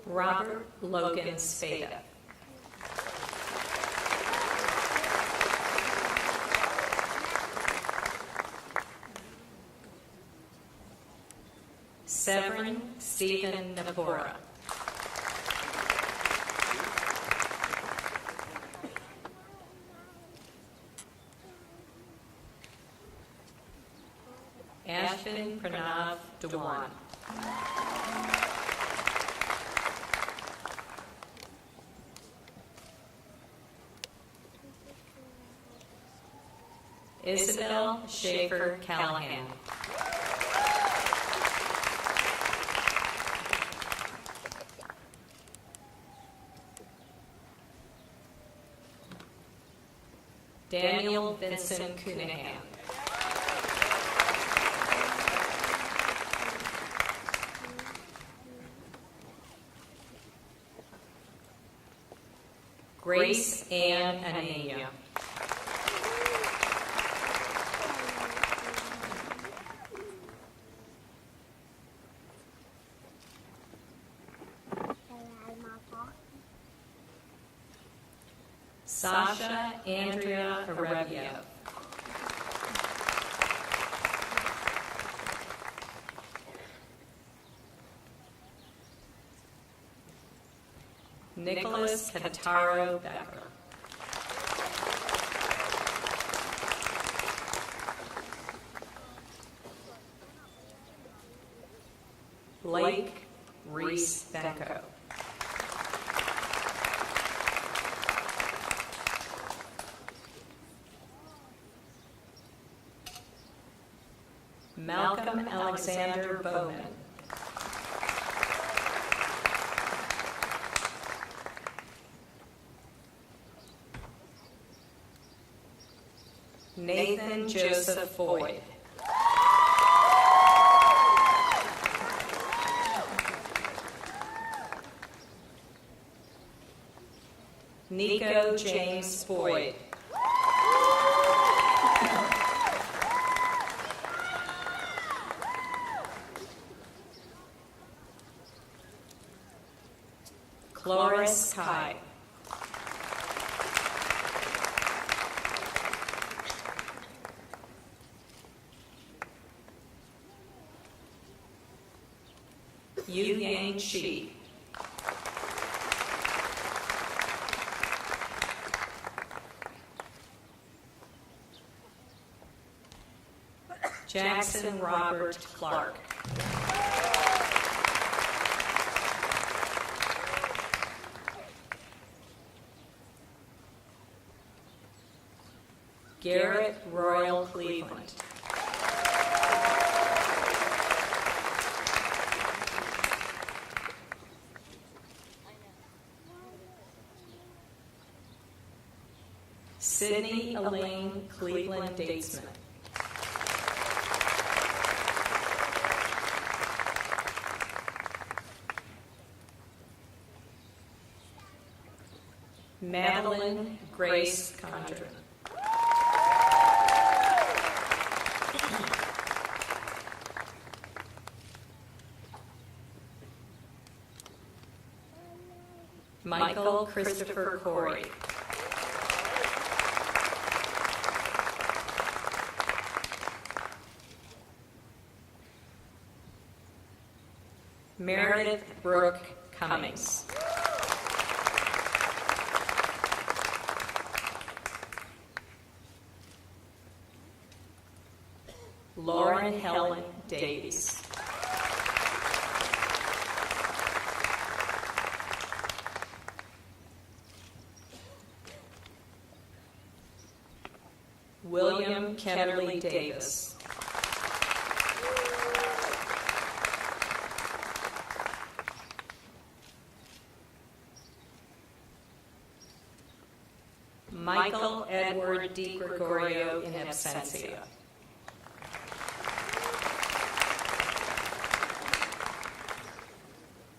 Robert Logan Spada. Severin Stephen Napora. Ashvin Pranav Dewan. Isabel Schaefer Callahan. Daniel Vincent Cunningham. Grace Ann Anania. Sasha Andrea Areviev. Nicholas Cataro Becker. Blake Reese Benko. Malcolm Alexander Bowman. Nathan Joseph Boyd. Nico James Boyd. Cloris Kai. Yu Yang Shi. Jackson Robert Clark. Garrett Royal Cleveland. Sydney Elaine Cleveland Datesman. Madeline Grace Condren. Michael Christopher Corey. Meredith Brooke Cummings. Lauren Helen Davies. William Kennerly Davis. Michael Edward DiGregorio in absentia.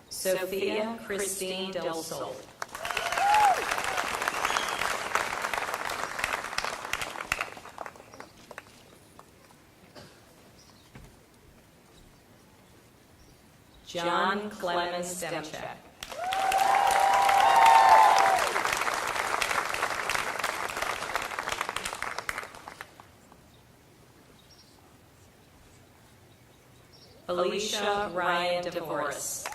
Sophia Christine Del Sol. John Clemens Demchak. Alicia Ryan DeVoris.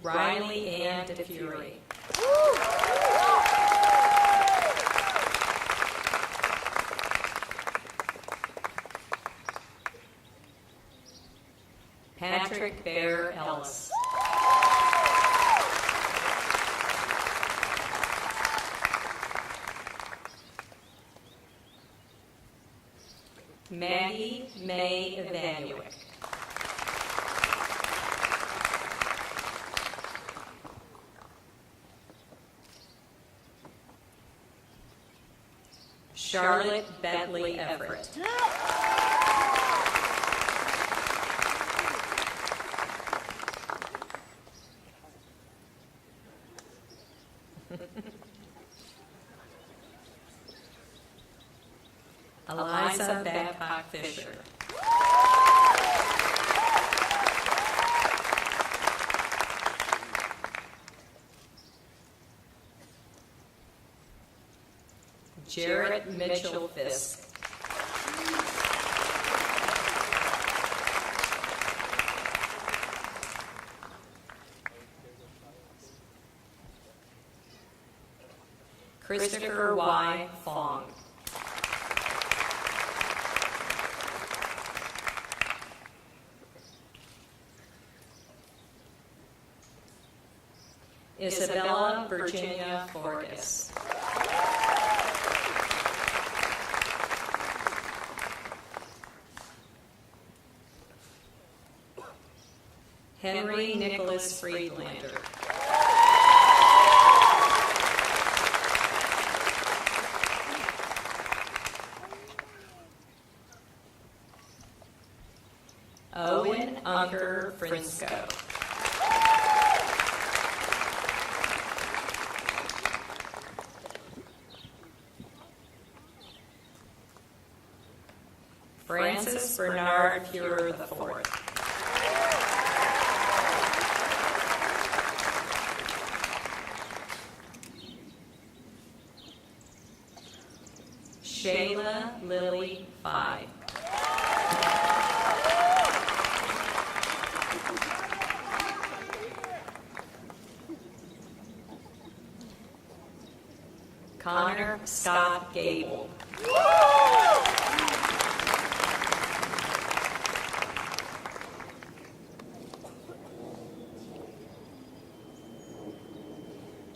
Riley Ann DeFury. Patrick Bear Ellis. Maggie May Evanuik. Charlotte Bentley Everett. Eliza Babcock Fisher. Jarrett Mitchell Fisk. Christopher Y. Fong. Isabella Virginia Forgas. Henry Nicholas Friedlander. Owen Unker Frisco. Francis Bernard Fuhrer IV. Shayla Lily Phi. Connor Scott Gable.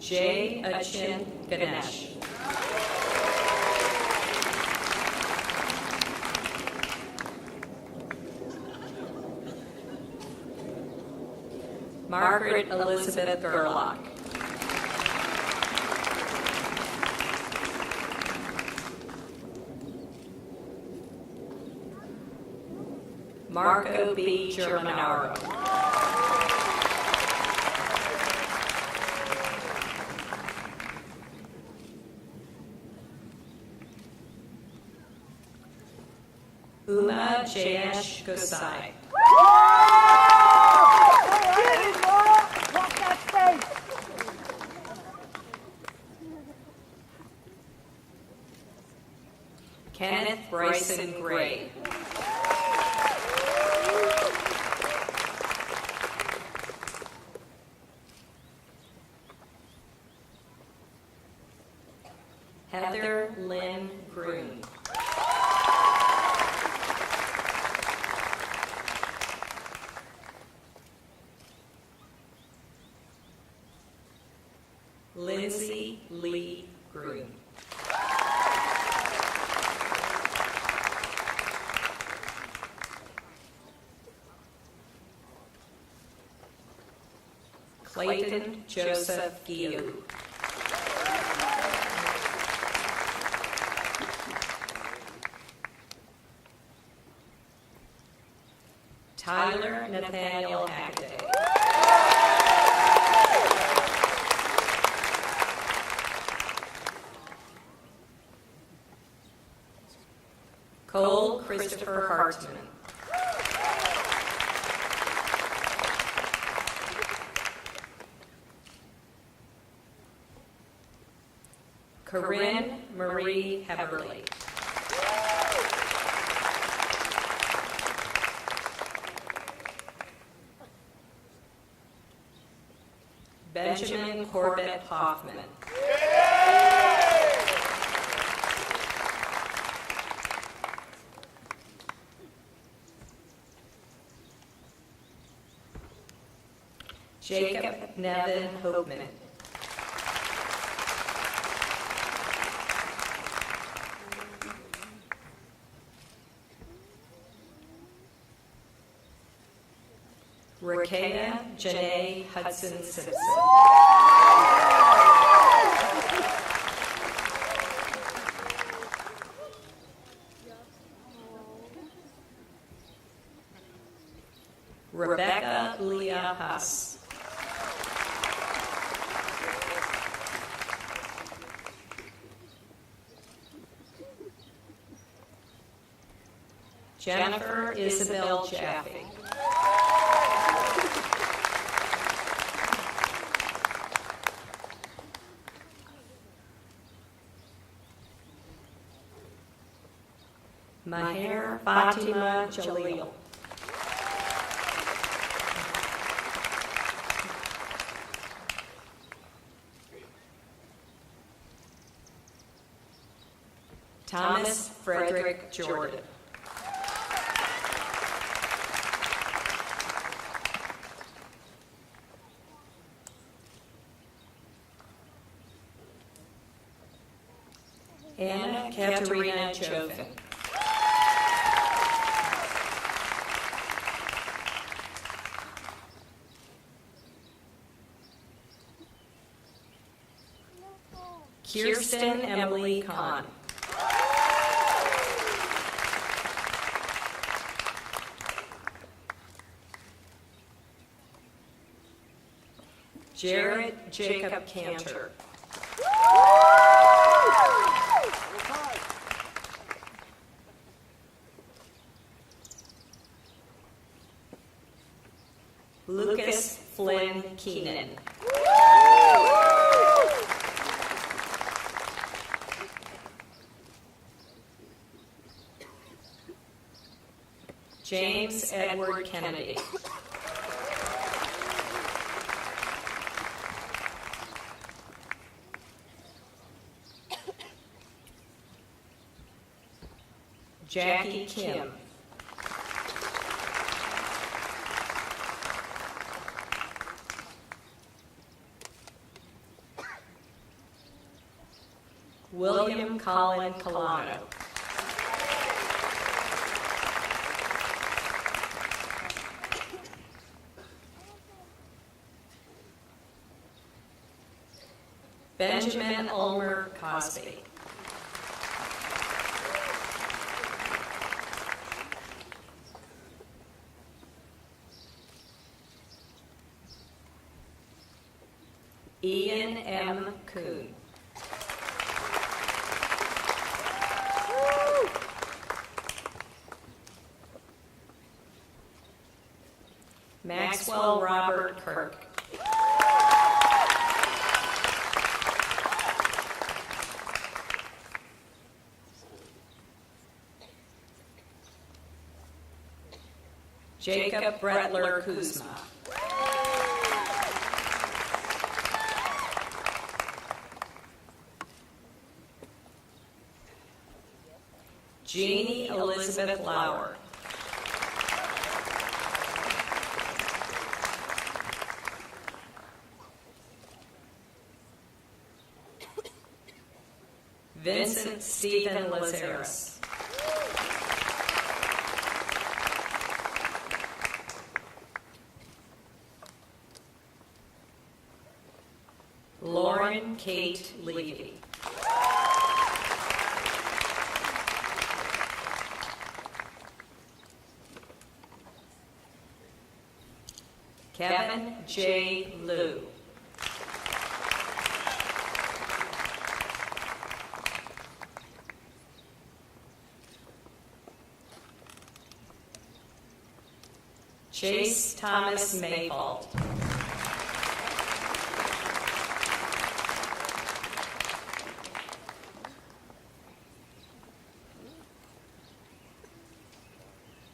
Jay Achin Ganesh. Margaret Elizabeth Gerlach. Marco B. Germanaro. Uma Jayesh Gosai. Kenneth Bryson Gray. Heather Lynn Groom. Lindsay Lee Groom. Clayton Joseph Guillou. Tyler Nathaniel Hackaday. Cole Christopher Hartman. Corinne Marie Heberly. Benjamin Corbett Hoffman. Jacob Nevin Hopeman. Rakeda Janae Hudson Simpson. Rebecca Leah Huss. Jennifer Isabel Jaffe. Maher Fatima Jalil. Thomas Frederick Jordan. Anna Katerina Joven. Kirsten Emily Kahn. Jared Jacob Cantor. Lucas Flynn Keenan. James Edward Kennedy. Jackie Kim. William Colin Colano. Benjamin Ulmer Cosby. Ian M. Kuhn. Maxwell Robert Kirk. Jacob Bretler Kuzma. Jeannie Elizabeth Lauer. Vincent Stephen Lazaris. Lauren Kate Levy. Kevin J. Liu. Chase Thomas Mayfault.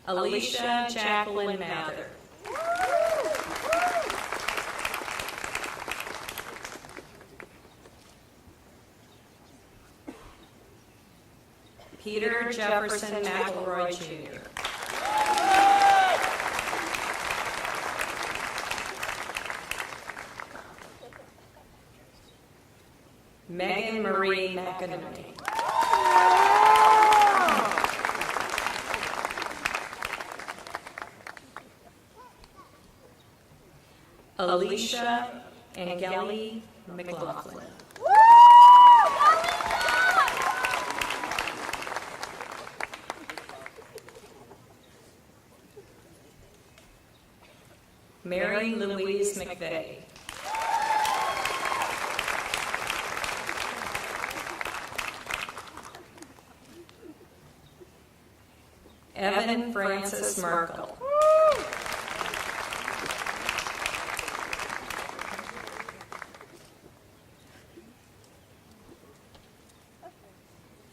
Alicia Jacqueline Mather. Peter Jefferson McElroy Jr. Megan Marie McInerney. Alicia Angeli McLaughlin. Mary Louise McVeigh. Evan Francis Merkel.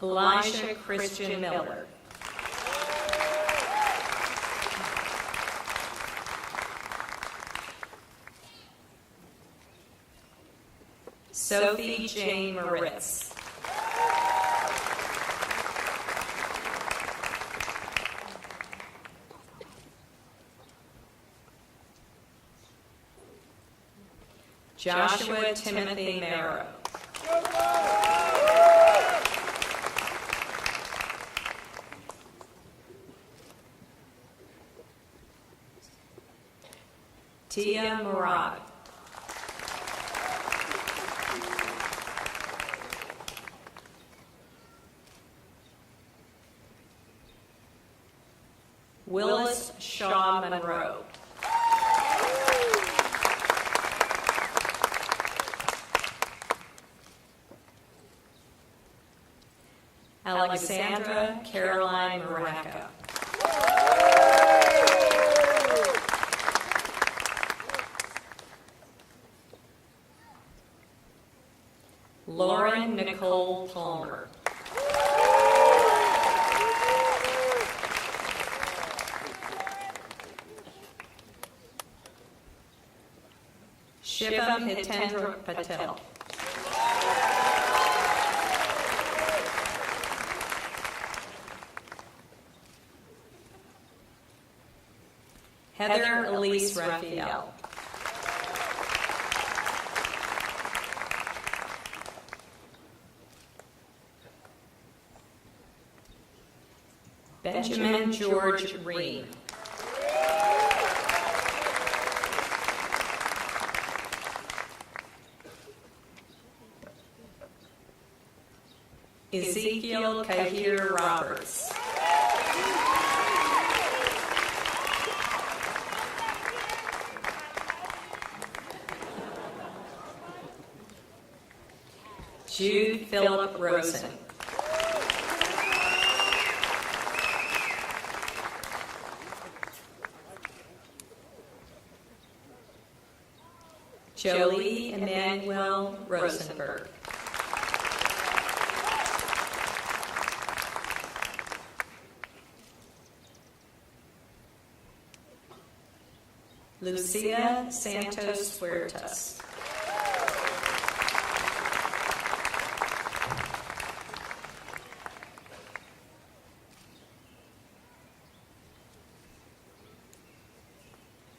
Elijah Christian Miller. Sophie Jane Moritz. Joshua Timothy Marrow. Tia Murad. Willis Shaw Monroe. Alexandra Caroline Maraca. Lauren Nicole Palmer. Shivam Hitendra Patel. Heather Elise Raphael. Benjamin George Reen. Ezekiel Kahir Roberts. Jude Philip Rosen. Jolie Emmanuel Rosenberg. Lucia Santos Huertas.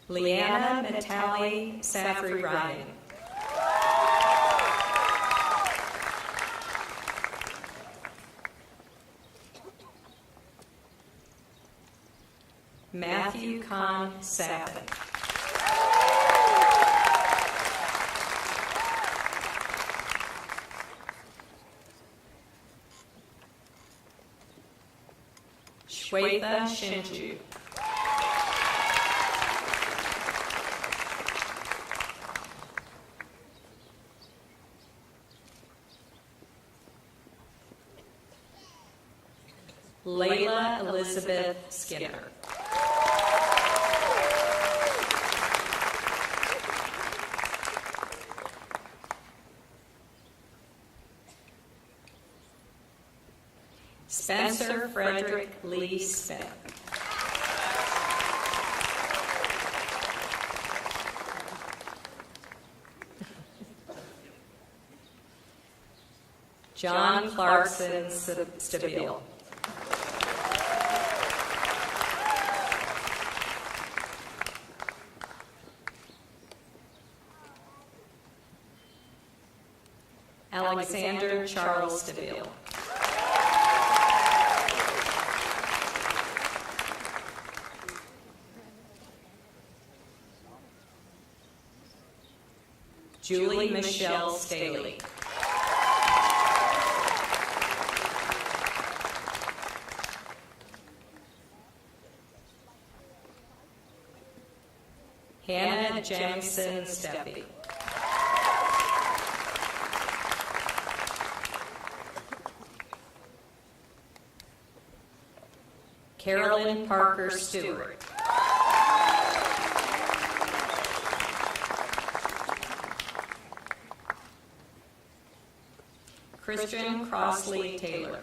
Leanna Natali Safri Ryan. Matthew Khan Sapin. Shweta Shinju. Layla Elizabeth Skinner. Spencer Frederick Lee Smith. John Clarkson Stabile. Alexander Charles Stabile. Julie Michelle Staley. Hannah Jamison Steffi. Carolyn Parker Stewart. Christian Crossley Taylor.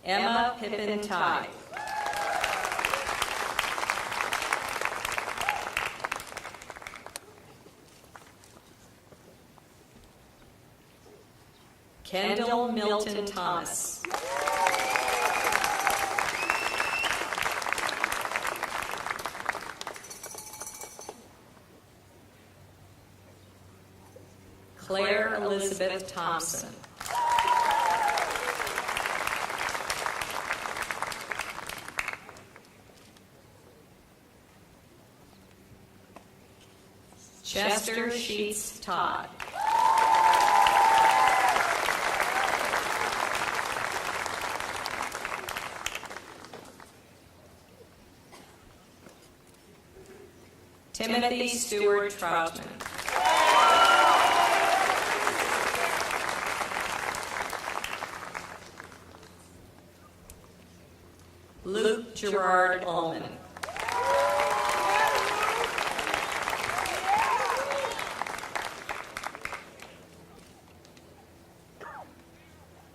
Emma Pippin Tye. Kendall Milton Thomas. Claire Elizabeth Thompson. Chester Sheets Todd. Timothy Stewart Troutman. Luke Gerard Ullman.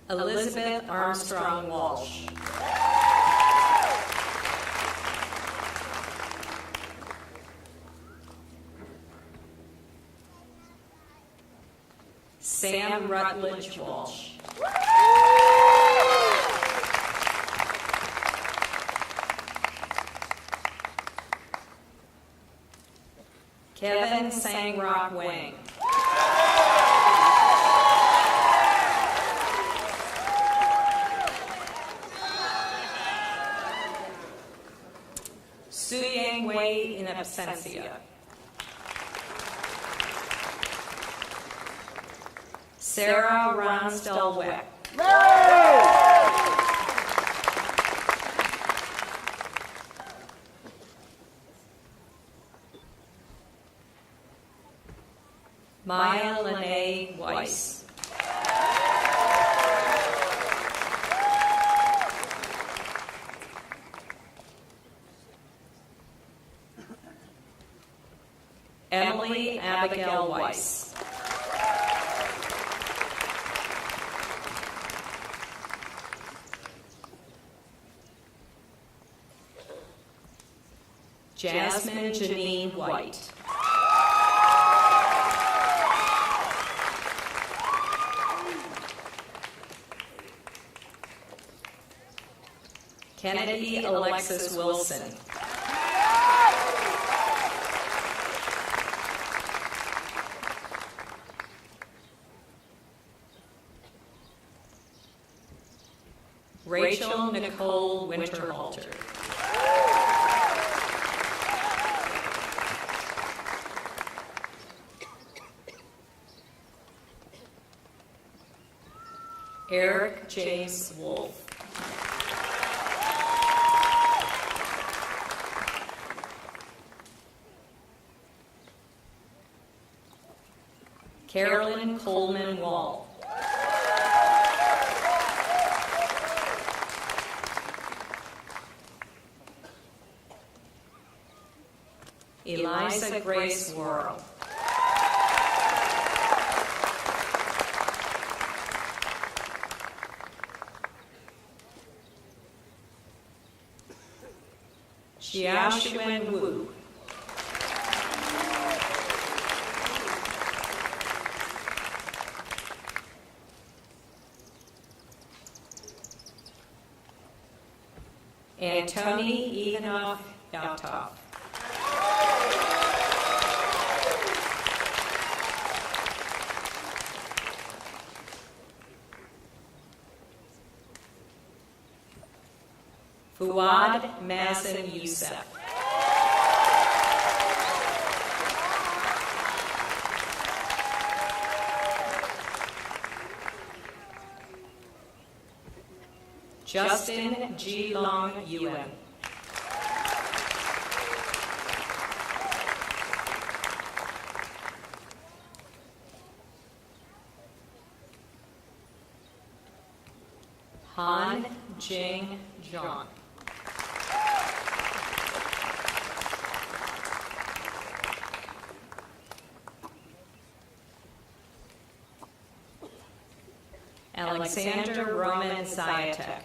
Elizabeth Armstrong Walsh. Sam Rutledge Walsh. Kevin Sangrock Wang. Suyang Wei in absentia. Sarah Ronsdell Weck. Maya Lene Weiss. Emily Abigail Weiss. Jasmine Janine White. Kennedy Alexis Wilson. Rachel Nicole Winterhalter. Eric James Wolf. Carolyn Coleman Wall. Eliza Grace Worrell. Xiaoxuan Wu. Antony Ivanov Yatov. Fuad Mazen Youssef. Justin G. Long Yuen. Han Jing Zhang. Alexander Roman Zayatek.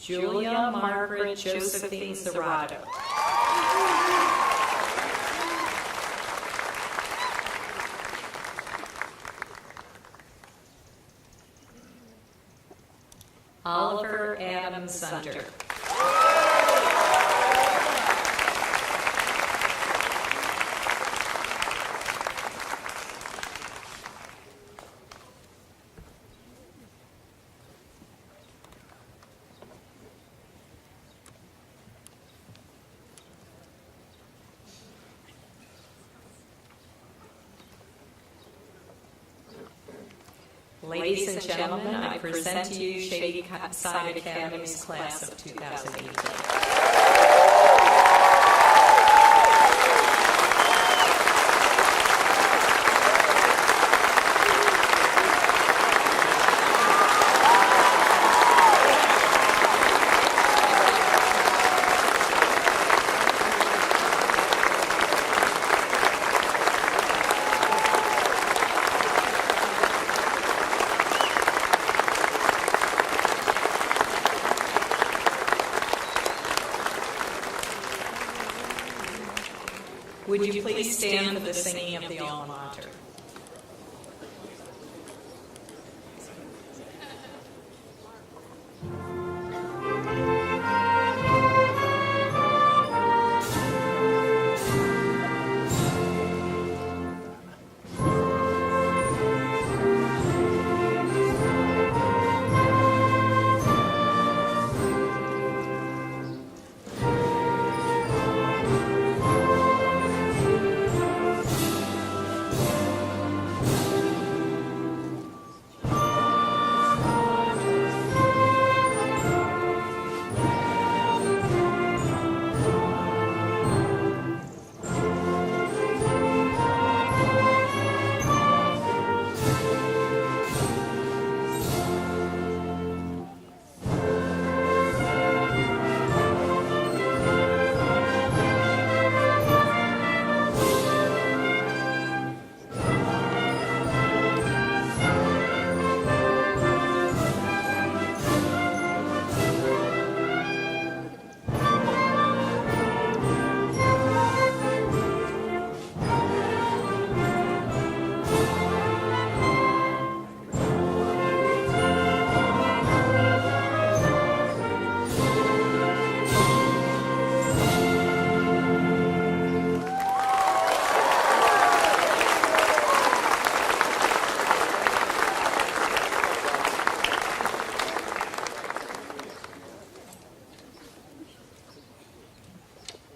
Julia Margaret Josephine Zerrato. Oliver Adam Zunder. Ladies and gentlemen, I present to you Shady Side Academy's class of 2018. Would you please stand for the singing of the Alma Mater?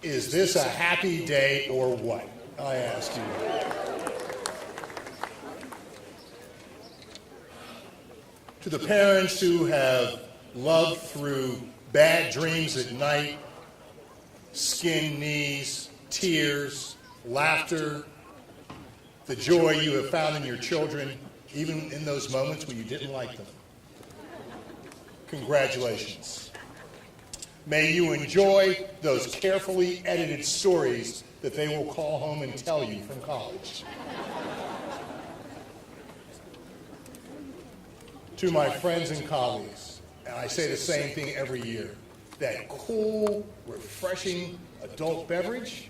Is this a happy day or what? I ask you. To the parents who have loved through bad dreams at night, skinned knees, tears, laughter, the joy you have found in your children, even in those moments when you didn't like them. Congratulations. May you enjoy those carefully edited stories that they will call home and tell you from college. To my friends and colleagues, and I say the same thing every year, that cool, refreshing adult beverage,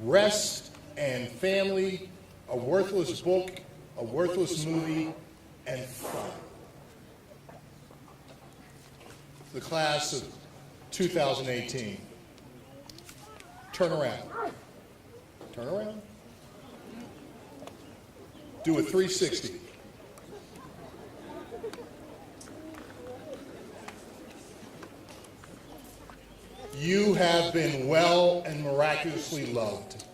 rest and family, a worthless book, a worthless movie, and fun. The class of 2018. Turn around. Turn around. Do a 360. You have been well and miraculously loved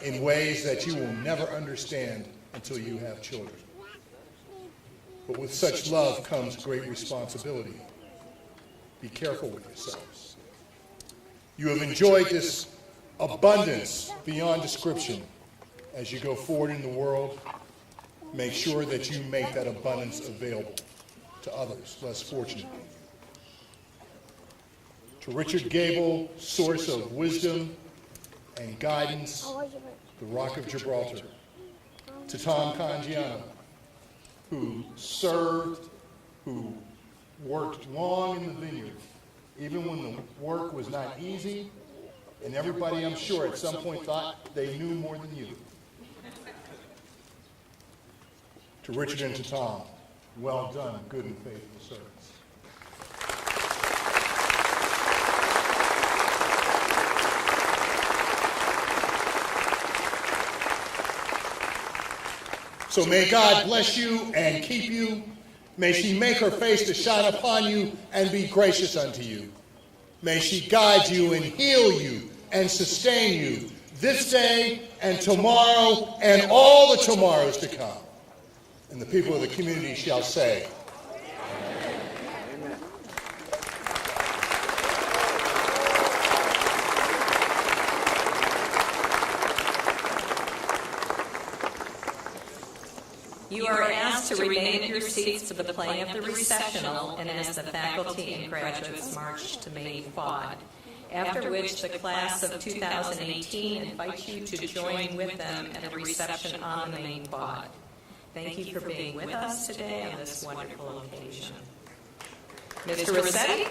in ways that you will never understand until you have children. But with such love comes great responsibility. Be careful with yourselves. You have enjoyed this abundance beyond description. As you go forward in the world, make sure that you make that abundance available to others less fortunate. To Richard Gable, source of wisdom and guidance, the Rock of Gibraltar. To Tom Cangiano, who served, who worked long in the vineyard, even when the work was not easy, and everybody, I'm sure, at some point thought they knew more than you. To Richard and to Tom, well done, good and faithful servants. So may God bless you and keep you. May she make her face to shine upon you and be gracious unto you. May she guide you and heal you and sustain you this day and tomorrow and all the tomorrows to come. And the people of the community shall say,
You are asked to remain at your seats for the playing of the recessional and as the faculty and graduates march to main quad, after which the class of 2018 invites you to join with them at a reception on the main quad. Thank you for being with us today on this wonderful occasion. Mr. Rossetti?